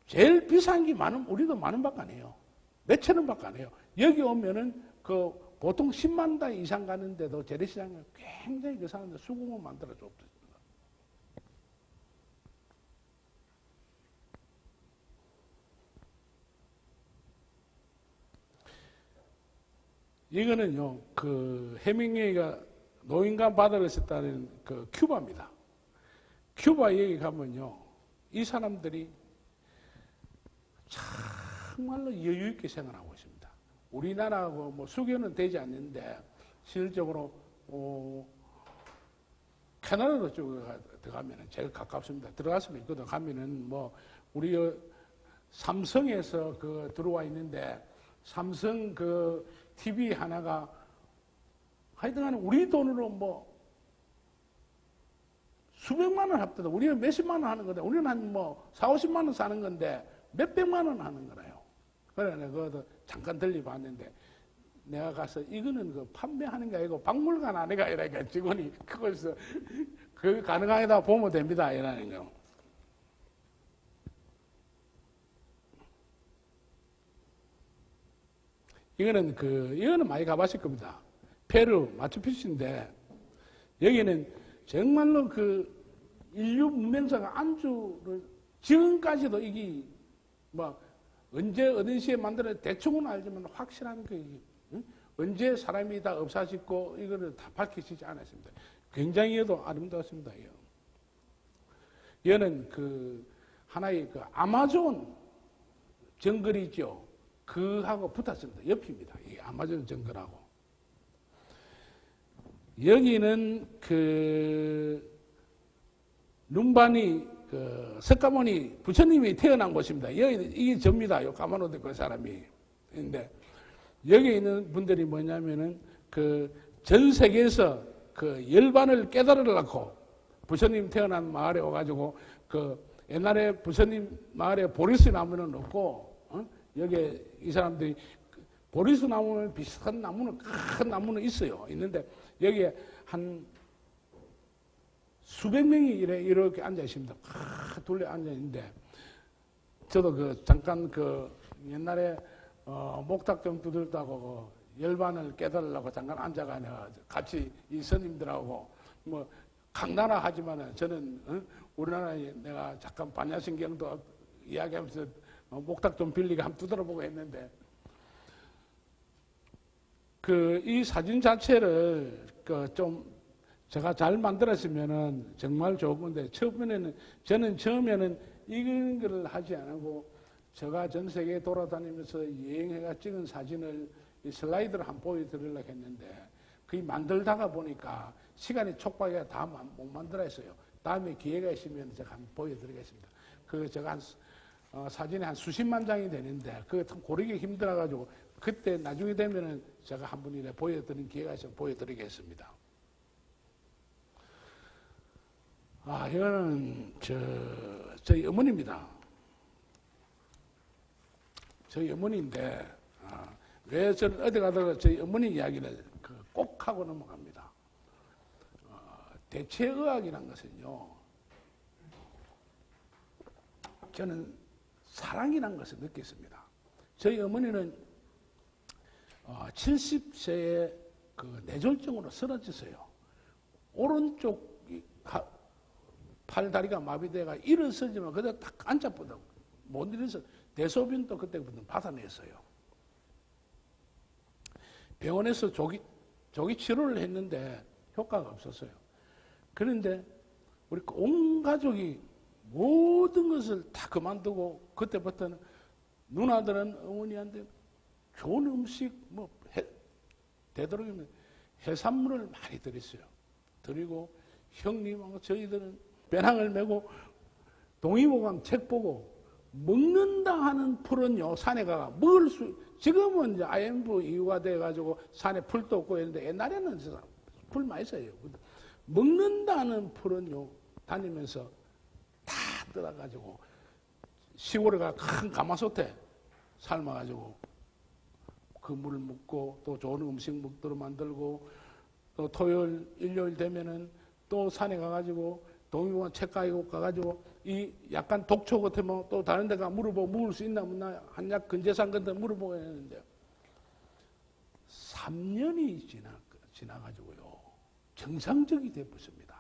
제일 비싼 게 우리도 10,000원밖에 안 해요. 몇천 원밖에 안 해요. 여기 오면은 그 보통 10만 원 이상 가는데도 재래시장에 굉장히 그 사람들 수공업 만들어 줬습니다. 이거는요, 그 해밍웨이가 노인간 바다를 썼다는 그 큐바입니다. 큐바 여기 가면요, 이 사람들이 정말로 여유 있게 생활하고 있습니다. 우리나라하고 뭐 수교는 되지 않는데 실질적으로 캐나다 쪽에 들어가면 제일 가깝습니다. 들어갔으면 있거든. 가면은 뭐 우리 삼성에서 그 들어와 있는데 삼성 그 TV 하나가 하여튼간 우리 돈으로 뭐 수백만 원 합니다. 우리는 몇십만 원 하는 건데 우리는 한 뭐 40, 50만 원 사는 건데 몇백만 원 하는 거라요. 그래 내가 그것도 잠깐 들려봤는데 내가 가서 이거는 그 판매하는 게 아니고 박물관 안에가 이러니까 직원이 그거에서 그 가능하다 보면 됩니다. 이라는 거. 이거는 많이 가봤을 겁니다. 페루, 마추픽추인데, 여기는 정말로 그 인류 문명사가 안주를, 지금까지도 이게, 뭐, 언제, 어느 시에 만들어 대충은 알지만 확실한 응? 언제 사람이 다 없어졌고, 이거를 다 밝혀지지 않았습니다. 굉장히 아름다웠습니다. 얘는 그, 하나의 그 아마존 정글이죠. 그하고 붙었습니다. 옆입니다. 이 아마존 정글하고. 여기는 그 눈반이 그 석가모니 부처님이 태어난 곳입니다. 여기 이게 접니다. 요 까마노드 그 사람이. 근데 여기 있는 분들이 뭐냐면은 그 전 세계에서 그 열반을 깨달으려고 부처님 태어난 마을에 와가지고 그 옛날에 부처님 마을에 보리스 나무는 없고 여기에 이 사람들이 보리수 나무는 비슷한 나무는 큰 나무는 있어요. 있는데 여기에 한 수백 명이 이렇게 앉아 있습니다. 둘레 앉아 있는데 저도 그 잠깐 그 옛날에 목탁 좀 두들다고 그 열반을 깨달으려고 잠깐 앉아가 같이 이 스님들하고 뭐 강나라 하지만은 저는 우리나라에 내가 잠깐 반야신경도 이야기하면서 목탁 좀 빌리고 한번 두드려보고 했는데 그 이 사진 자체를 그 좀 제가 잘 만들었으면은 정말 좋은 건데 저는 처음에는 이런 걸 하지 않고 제가 전 세계에 돌아다니면서 여행해가 찍은 사진을 이 슬라이드를 한번 보여드리려고 했는데 그게 만들다가 보니까 시간이 촉박해서 다 못 만들어 했어요. 다음에 기회가 있으면 제가 한번 보여드리겠습니다. 그 제가 사진이 한 수십만 장이 되는데 그거 참 고르기 힘들어가지고 그때 나중에 되면은 제가 한 분이래 보여드리는 기회가 있으면 보여드리겠습니다. 이거는 저희 어머니입니다. 저희 어머니인데 왜 저는 어디 가다가 저희 어머니 이야기를 꼭 하고 넘어갑니다. 대체의학이란 것은요, 저는 사랑이란 것을 느꼈습니다. 저희 어머니는 70세에 그 뇌졸중으로 쓰러졌어요. 오른쪽 팔다리가 마비돼가 일어서지만 그대로 딱 앉아보다 못 일어서 대소변도 그때부터 받아냈어요. 병원에서 조기 치료를 했는데 효과가 없었어요. 그런데 우리 온 가족이 모든 것을 다 그만두고 그때부터는 누나들은 어머니한테 좋은 음식 되도록이면 해산물을 많이 드렸어요. 드리고 형님하고 저희들은 배낭을 메고 동의보감 책 보고 먹는다 하는 풀은요 산에 가가 먹을 수 지금은 이제 IMF 이후가 돼가지고 산에 풀도 없고 했는데 옛날에는 풀 많이 써요. 먹는다 하는 풀은요 다니면서 다 들어가지고 시골에 가 큰 가마솥에 삶아가지고 그 물을 먹고 또 좋은 음식 먹도록 만들고 또 토요일 일요일 되면은 또 산에 가가지고 동의보감 책 가가지고 이 약간 독초 같으면 또 다른 데가 물어보고 먹을 수 있나 없나 한약 근제산 같은 물어보고 했는데 3년이 지나가지고요 정상적이 되었습니다.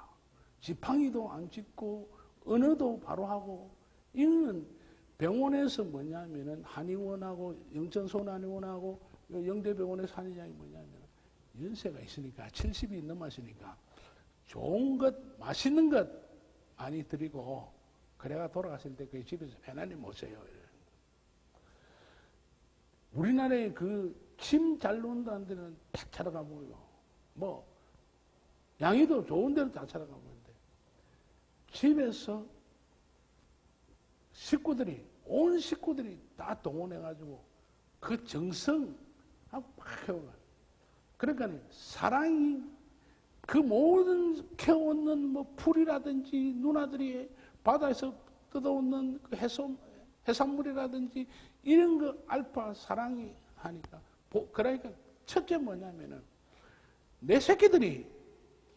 지팡이도 안 짚고 언어도 바로 하고 이거는 병원에서 뭐냐면은 한의원하고 영천손한의원하고 영대병원에서 하는 이야기 뭐냐면 연세가 있으니까 70이 넘었으니까 좋은 것 맛있는 것 많이 드리고 그래가 돌아갔을 때 그 집에서 편안히 모세요. 우리나라에 그 침 잘 나온다는 데는 다 찾아가 보고요. 뭐 양이도 좋은 데로 다 찾아가 보는데 집에서 온 식구들이 다 동원해가지고 그 정성하고 막 해오가. 그러니까 사랑이 그 모든 캐오는 뭐 풀이라든지 누나들이 바다에서 뜯어오는 그 해산물이라든지 이런 거 알파 사랑이 하니까 그러니까 첫째 뭐냐면은 내 새끼들이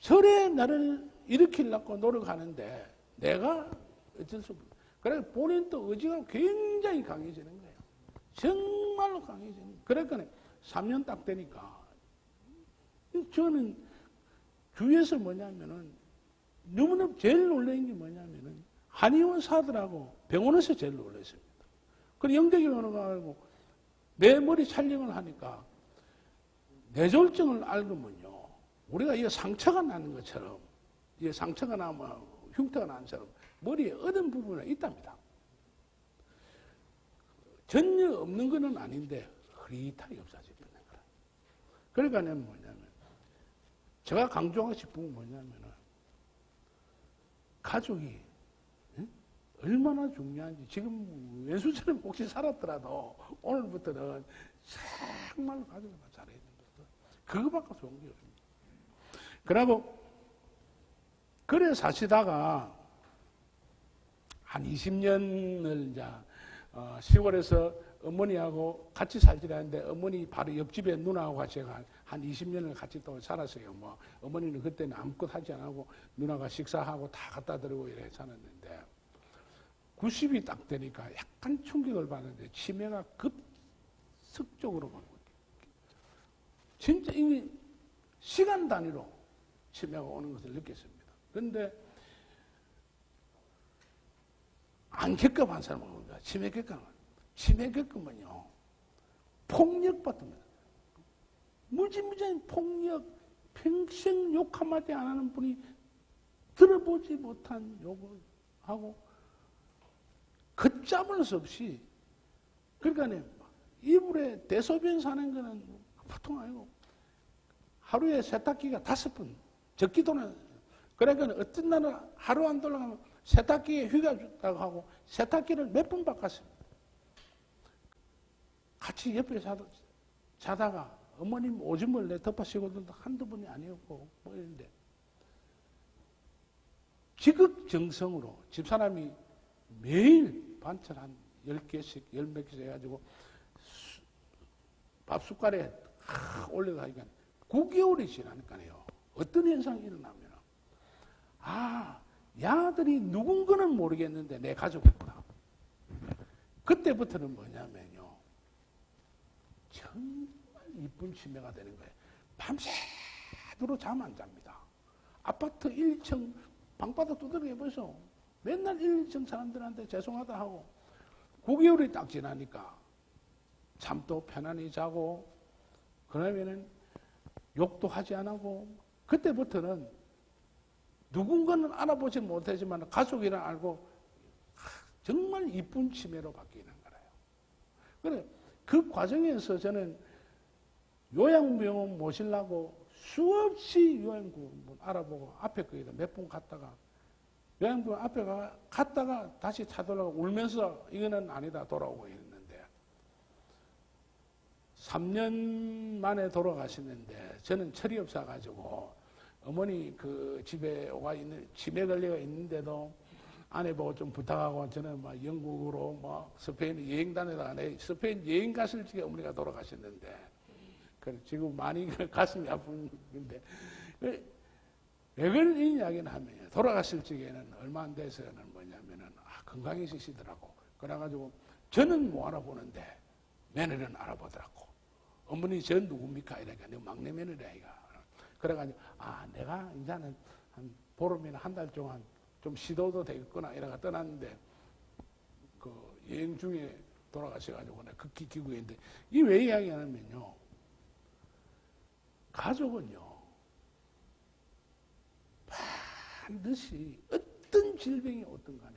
절에 나를 일으키려고 노력하는데 내가 어쩔 수 없어. 그러니까 본인도 의지가 굉장히 강해지는 거예요. 정말로 강해지는 거예요. 그러니까 3년 딱 되니까 저는 주위에서 뭐냐면은 너무나 제일 놀란 게 뭐냐면은 한의원 사들하고 병원에서 제일 놀랐습니다. 그리고 영대병원에 가고 내 머리 촬영을 하니까 뇌졸중을 알고면요 우리가 이 상처가 나는 것처럼 이 상처가 나면 흉터가 나는 것처럼 머리에 얻은 부분이 있답니다. 전혀 없는 건 아닌데 흐릿하게 없어지는 거라. 그러니까 뭐냐면 제가 강조하고 싶은 건 뭐냐면은 가족이 얼마나 중요한지 지금 왼수처럼 혹시 살았더라도 오늘부터는 정말로 가족을 잘해야 된다. 그거밖에 좋은 게 없습니다. 그러고 그래 사시다가 한 20년을 이제 시골에서 어머니하고 같이 살지를 하는데 어머니 바로 옆집에 누나하고 같이 한 20년을 같이 또 살았어요. 뭐 어머니는 그때는 아무것도 하지 않고 누나가 식사하고 다 갖다 드리고 이렇게 살았는데 90이 딱 되니까 약간 충격을 받는데 치매가 급속적으로 막 진짜 이게 시간 단위로 치매가 오는 것을 느꼈습니다. 그런데 안 겪어본 사람은 뭡니까? 치매 겪으면요 폭력받습니다. 무지무지한 폭력, 평생 욕 한마디 안 하는 분이 들어보지 못한 욕을 하고 걷잡을 수 없이 그러니까 이불에 대소변 사는 거는 보통 아니고 하루에 세탁기가 5번 적기도는 그러니까 어떤 날은 하루 안 돌아가면 세탁기에 휴가 줬다고 하고 세탁기를 몇 번 바꿨습니다. 같이 옆에 자다가 어머님 오줌을 내 덮어씌우고도 한두 번이 아니었고 뭐 이런데 지극정성으로 집사람이 매일 반찬 한 10개씩 10몇 개씩 해가지고 밥 숟갈에 올려가니까 9개월이 지나니까요. 어떤 현상이 일어나면 야들이 누군가는 모르겠는데 내 가족이구나. 그때부터는 뭐냐면요, 정말 이쁜 치매가 되는 거예요. 밤새도록 잠 안 잡니다. 아파트 1층 방바닥 두드려 보소. 맨날 1, 2층 사람들한테 죄송하다 하고 9개월이 딱 지나니까 잠도 편안히 자고, 그러면은 욕도 하지 않고, 그때부터는 누군가는 알아보지 못하지만 가족이라 알고 정말 이쁜 치매로 바뀌는 거예요. 그래, 그 과정에서 저는 요양병원 모시려고 수없이 요양병원 알아보고 앞에 거기다 몇 번 갔다가 요양병원 앞에 갔다가 다시 차돌아가고 울면서 이거는 아니다 돌아오고 있는데 3년 만에 돌아가시는데 저는 철이 없어가지고 어머니 그 집에 와 있는 치매 걸려가 있는데도 아내 보고 좀 부탁하고 저는 막 영국으로 막 스페인 여행 다니다가 스페인 여행 갔을 적에 어머니가 돌아가셨는데 지금 많이 가슴이 아픈데 왜 그런 이야기는 하면 돌아가실 적에는 얼마 안 돼서는 뭐냐면은 건강해지시더라고. 그래가지고 저는 못 알아보는데 며느리는 알아보더라고. 어머니 저 누굽니까? 이러니까 내가 막내 며느리야 이가. 그래가지고 내가 이제는 한 보름이나 한 달 동안 좀 쉬어도 되겠구나 이러가 떠났는데 그 여행 중에 돌아가셔가지고 내가 극히 기구했는데 이 왜 이야기하냐면요, 가족은요 반드시 어떤 질병이 어떤 간에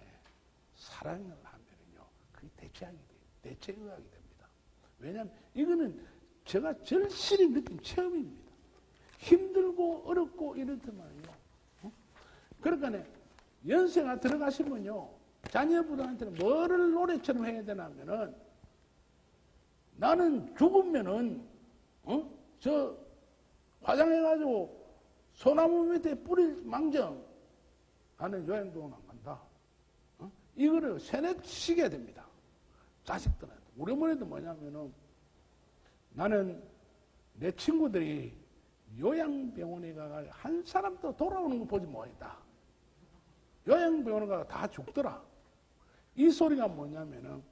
사랑을 하면은요 그게 대체하게 돼요. 대체의학이 됩니다. 왜냐하면 이거는 제가 절실히 느낀 체험입니다. 힘들고 어렵고 이렇더만요. 그러니까 연세가 들어가시면요 자녀분한테는 뭐를 노래처럼 해야 되냐면은 나는 죽으면은 저 화장해가지고 소나무 밑에 뿌릴 망정 나는 요양병원 안 간다. 이거를 세뇌시켜야 됩니다. 자식들한테. 우리 어머니도 뭐냐면은 나는 내 친구들이 요양병원에 가가 한 사람도 돌아오는 거 보지 못했다. 요양병원에 가가 다 죽더라. 이 소리가 뭐냐면은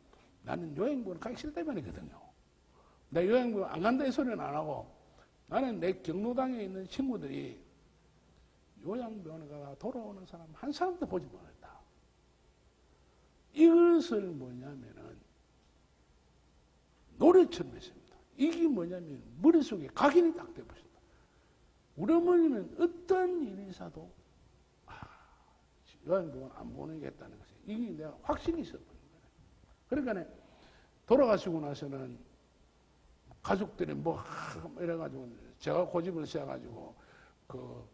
나는 요양병원 가기 싫다면이거든요. 내 요양병원 안 간다 이 소리는 안 하고 나는 내 경로당에 있는 친구들이 요양병원에 가가 돌아오는 사람 한 사람도 보지 못했다. 이것을 뭐냐면은 노래처럼 했습니다. 이게 뭐냐면 머릿속에 각인이 딱 돼버렸다. 우리 어머니는 어떤 일이 있어도 요양병원 안 보내겠다는 것이 이게 내가 확신이 있어버린 거예요. 그러니까 돌아가시고 나서는 가족들이 뭐 이래가지고 제가 고집을 세워가지고 그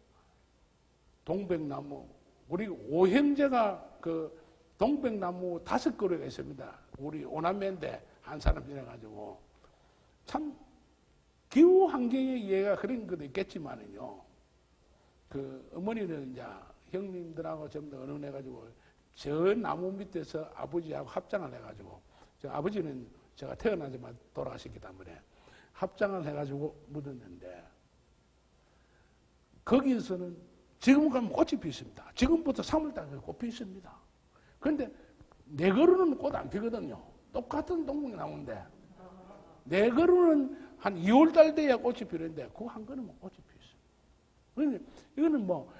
동백나무 우리 오형제가 그 동백나무 5그루가 있습니다. 우리 오남매인데 한 사람 지나가지고 참 기후 환경의 이해가 그런 것도 있겠지만은요. 그 어머니는 이제 형님들하고 전부 다 의논해가지고 저 나무 밑에서 아버지하고 합장을 해가지고 저 아버지는 제가 태어나자마자 돌아가셨기 때문에 합장을 해가지고 묻었는데 거기에서는 지금 가면 꽃이 피습니다. 지금부터 3월달에 꽃 피습니다. 그런데 내 거루는 꽃 안 피거든요. 똑같은 동백나무인데 내 거루는 한 2월달 돼야 꽃이 피는데 그 한 거는 꽃이 피었어요. 그런데 이거는 뭐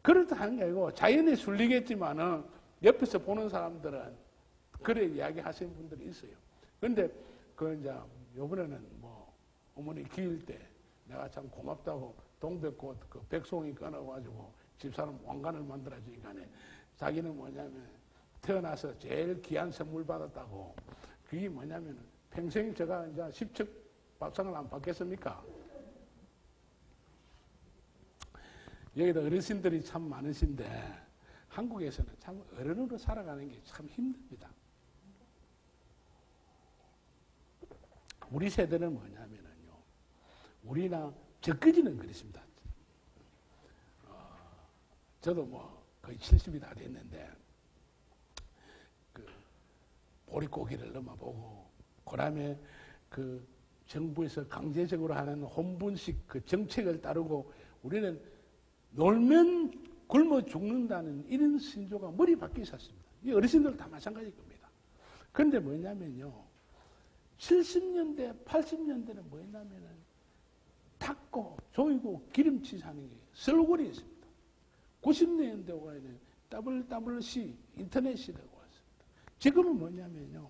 그렇다 하는 게 아니고 자연에 순리겠지만은 옆에서 보는 사람들은 그래 이야기 하시는 분들이 있어요. 그런데 그 이제 요번에는 뭐 어머니 기일 때 내가 참 고맙다고 동백꽃 그 백송이 끊어가지고 집사람 왕관을 만들어주니까 자기는 뭐냐면 태어나서 제일 귀한 선물 받았다고. 그게 뭐냐면 평생 제가 이제 10척 밥상을 안 받겠습니까? 여기다 어르신들이 참 많으신데 한국에서는 참 어른으로 살아가는 게 참 힘듭니다. 우리 세대는 뭐냐면은요, 우리나 저까지는 그렇습니다. 저도 뭐 거의 70이 다 됐는데 그 보릿고기를 넘어보고 그다음에 그 정부에서 강제적으로 하는 혼분식 그 정책을 따르고 우리는 놀면 굶어 죽는다는 이런 신조가 머리 밖에 있었습니다. 이 어르신들 다 마찬가지일 겁니다. 그런데 뭐냐면요. 70년대, 80년대는 뭐였냐면은 닦고, 조이고, 기름치 사는 게 슬로건이었습니다. 90년대 오가는 WWC, 인터넷 시대가 왔습니다. 지금은 뭐냐면요.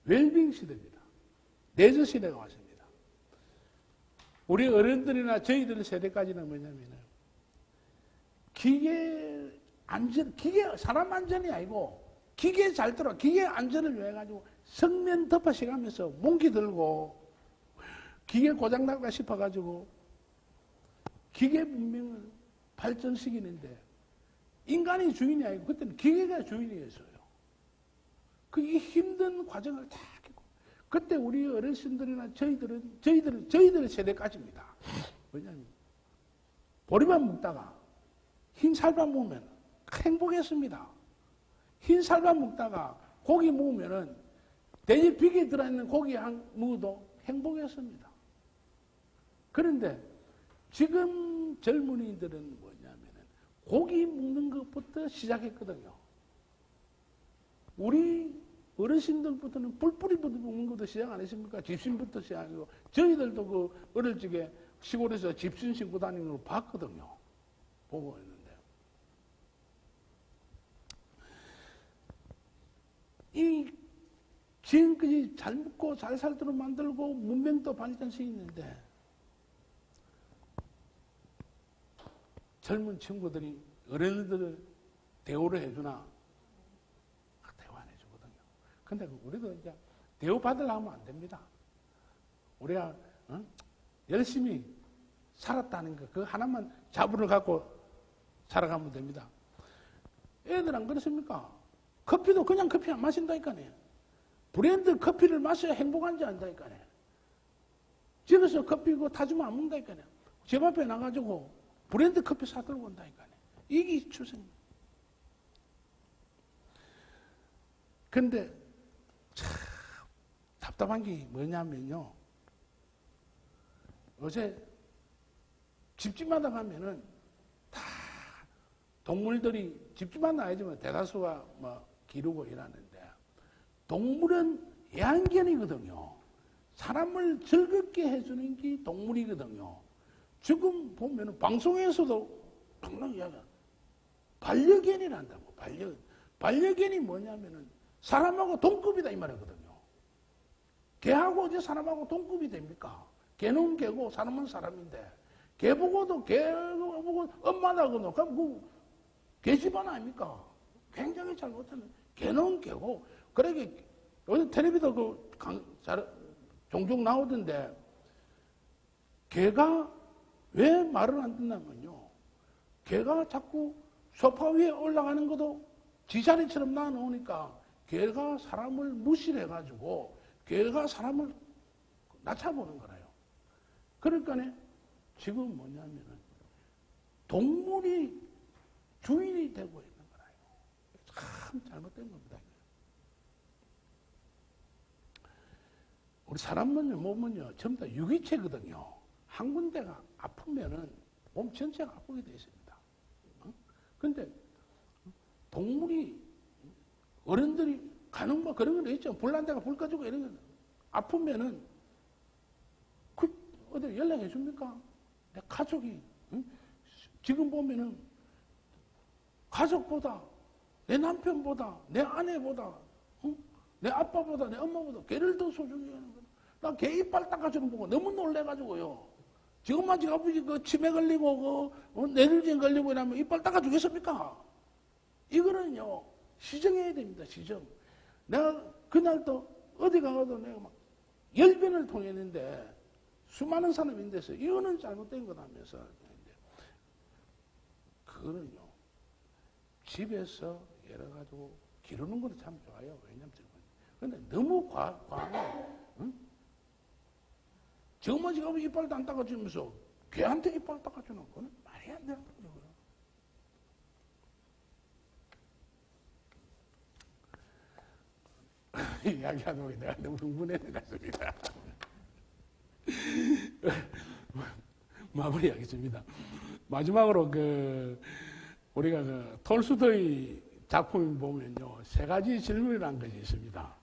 웰빙 시대입니다. 내저 시대가 왔습니다. 우리 어른들이나 저희들 세대까지는 뭐냐면은 기계 안전, 사람 안전이 아니고 기계 잘 들어, 기계 안전을 위해 가지고 성면 덮어씩 하면서 몽기 들고 기계 고장날까 싶어가지고 기계 문명을 발전시키는데 인간이 주인이 아니고 그때는 기계가 주인이었어요. 그 이 힘든 과정을 다 겪고 그때 우리 어르신들이나 저희들 세대까지입니다. 왜냐하면 보리밥 먹다가 흰 쌀밥 먹으면 행복했습니다. 흰 쌀밥 먹다가 고기 먹으면은 돼지 비계 들어있는 고기 한 먹어도 행복했습니다. 그런데 지금 젊은이들은 뭐냐면은 고기 먹는 것부터 시작했거든요. 우리 어르신들부터는 뿔뿔이부터 먹는 것도 시작 안 했습니까? 집신부터 시작하고 저희들도 그 어릴 적에 시골에서 집신 신고 다니는 걸 봤거든요. 보고 있는데 이 지금까지 잘 먹고 잘 살도록 만들고 문명도 발전시켰는데 젊은 친구들이 어른들을 대우를 해주나? 대우 안 해주거든요. 근데 우리도 이제 대우 받으려고 하면 안 됩니다. 우리가 열심히 살았다는 거, 그 하나만 자부를 갖고 살아가면 됩니다. 애들 안 그렇습니까? 커피도 그냥 커피 안 마신다니까요. 브랜드 커피를 마셔야 행복한지 안다니까요. 집에서 커피 그거 타주면 안 먹는다니까요. 집 앞에 나가지고 브랜드 커피 사들고 온다니까요. 이게 추세입니다. 근데 참 답답한 게 뭐냐면요. 요새 집집마다 가면은 다 동물들이 집집마다 아니지만 대다수가 뭐 기르고 일하는데 동물은 애완견이거든요. 사람을 즐겁게 해주는 게 동물이거든요. 지금 보면은 방송에서도 항상 이야기해요. 반려견이란다고. 반려견이 뭐냐면은 사람하고 동급이다 이 말이거든요. 개하고 어제 사람하고 동급이 됩니까? 개는 개고 사람은 사람인데 개 보고도 개 보고 엄마라고 그럼 그 개집안 아닙니까? 굉장히 잘못하는 개는 개고 그러게 요즘 텔레비도 종종 나오던데 개가 왜 말을 안 듣냐면요. 개가 자꾸 소파 위에 올라가는 것도 지 자리처럼 놔놓으니까 개가 사람을 무시를 해가지고 개가 사람을 낮춰보는 거라요. 그러니까 지금 뭐냐면은 동물이 주인이 되고 있는 거라요. 참 잘못된 겁니다. 우리 사람은요, 몸은요, 전부 다 유기체거든요. 한 군데가 아프면은 몸 전체가 아프게 되어 있습니다. 그런데 동물이 어른들이 가는 뭐 그런 건 있죠. 불난 데가 불 꺼지고 이런 건 아프면은 어디 연락해 줍니까? 내 가족이 지금 보면은 가족보다 내 남편보다 내 아내보다 내 아빠보다 내 엄마보다 개를 더 소중히 하는 거야. 나 개 이빨 닦아주는 거 보고 너무 놀래가지고요. 지금만 지금 아버지 그 치매 걸리고 뇌졸중 걸리고 이러면 이빨 닦아주겠습니까? 이거는요 시정해야 됩니다. 시정. 내가 그날도 어디 가도 내가 막 열변을 통했는데 수많은 사람이 있는데서 이거는 잘못된 거라면서 그거는요 집에서 여러 가지고 기르는 것도 참 좋아요. 왜냐면 근데 너무 과하게 정말 지금 이빨도 안 닦아주면서 걔한테 이빨 닦아주는 거는 말이 안 되는 거죠. 이야기하다 보니 내가 너무 흥분해서 갔습니다. 마무리하겠습니다. 마지막으로 우리가 톨스토이 작품 보면요, 세 가지 질문이라는 것이 있습니다.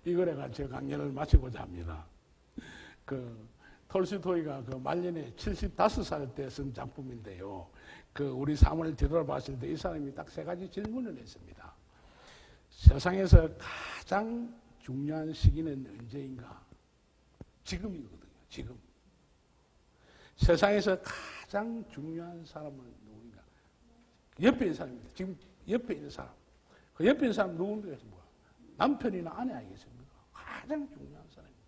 이거래가 제 강연을 마치고자 합니다. 톨스토이가 말년에 75살 때 쓴 작품인데요. 우리 삶을 뒤돌아봤을 때 이 사람이 딱 세 가지 질문을 했습니다. 세상에서 가장 중요한 시기는 언제인가? 지금이거든요. 지금. 세상에서 가장 중요한 사람은 누구인가? 옆에 있는 사람입니다. 지금 옆에 있는 사람. 그 옆에 있는 사람 누군가? 남편이나 아내 아니겠습니까? 가장 중요한 사람입니다.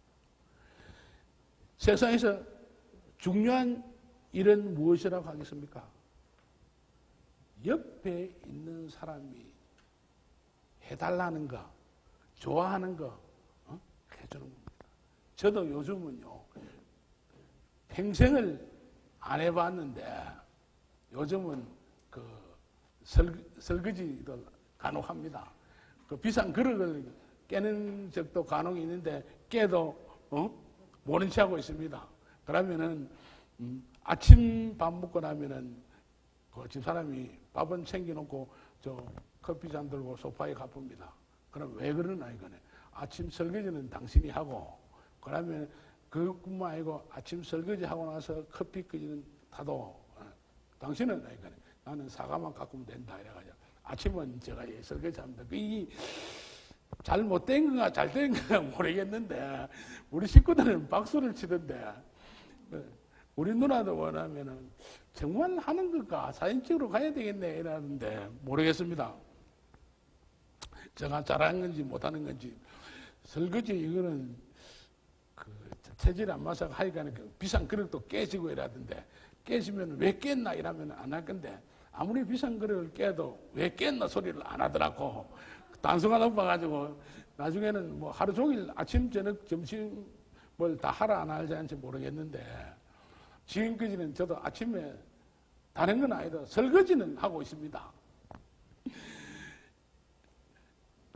세상에서 중요한 일은 무엇이라고 하겠습니까? 옆에 있는 사람이 해달라는 거, 좋아하는 거, 해주는 겁니다. 저도 요즘은요, 평생을 안 해봤는데, 요즘은 설거지도 간혹 합니다. 비싼 그릇을 깨는 적도 간혹 있는데, 깨도, 모른 체 하고 있습니다. 그러면은, 아침 밥 먹고 나면은, 집사람이 밥은 챙겨놓고, 커피 잔 들고 소파에 가봅니다. 그럼 왜 그러나 이거네. 아침 설거지는 당신이 하고, 그러면 그것뿐만 아니고 아침 설거지 하고 나서 커피 끓이는 타도 당신은 이거네. 나는 사과만 깎으면 된다 이래가지고 아침은 제가 설거지 합니다. 이 잘못된 건가 잘된 건가 모르겠는데 우리 식구들은 박수를 치던데 우리 누나도 원하면은 정말 하는 것과 사진 찍으러 가야 되겠네 이러는데 모르겠습니다. 제가 잘하는 건지 못하는 건지 설거지 이거는 체질이 안 맞아서 하니까 비싼 그릇도 깨지고 이러던데 깨지면 왜 깼나 이러면 안 할 건데 아무리 비싼 그릇을 깨도 왜 깼나 소리를 안 하더라고. 단수가 높아가지고 나중에는 뭐 하루 종일 아침 저녁 점심 뭘 다 하라 안 할지 모르겠는데 지금까지는 저도 아침에 다른 건 아니라 설거지는 하고 있습니다.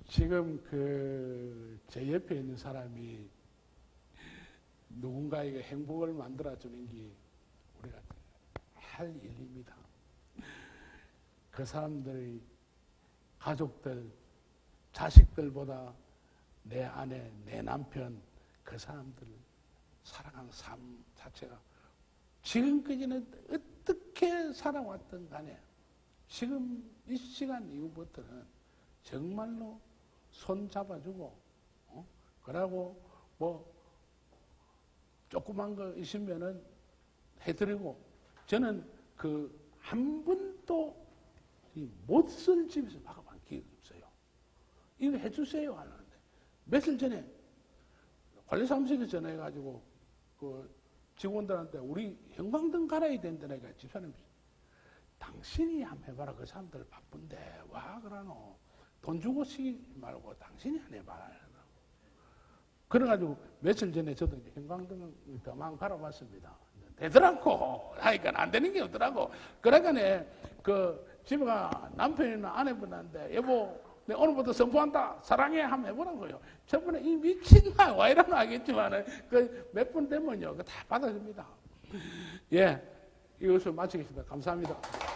지금 제 옆에 있는 사람이 누군가에게 행복을 만들어주는 게 우리가 할 일입니다. 그 사람들의 가족들, 자식들보다 내 아내, 내 남편, 그 사람들을 사랑하는 삶 자체가 지금까지는 어떻게 살아왔든 간에 지금 이 시간 이후부터는 정말로 손 잡아주고, 그러고 뭐 조그만 거 있으면은 해드리고, 저는 한 번도 못 쓸 집에서 막아본 기억이 없어요. 이거 해주세요 하는데 며칠 전에 관리사무실에 전화해가지고 직원들한테 우리 형광등 갈아야 된다니까 집사님 당신이 한번 해봐라. 그 사람들 바쁜데 와 그러노. 돈 주고 쓰지 말고 당신이 한번 해봐라. 그래가지고 며칠 전에 저도 이제 형광등을 더만 갈아봤습니다. 되더라고. 하니까 안 되는 게 없더라고. 그러니까 집에 가 남편이나 아내분한테 여보 내가 오늘부터 선포한다. 사랑해 하면 해보라고요. 저번에 이 미친나 와 이러면 알겠지만 몇 분 되면요 다 받아줍니다. 예, 이것을 마치겠습니다. 감사합니다.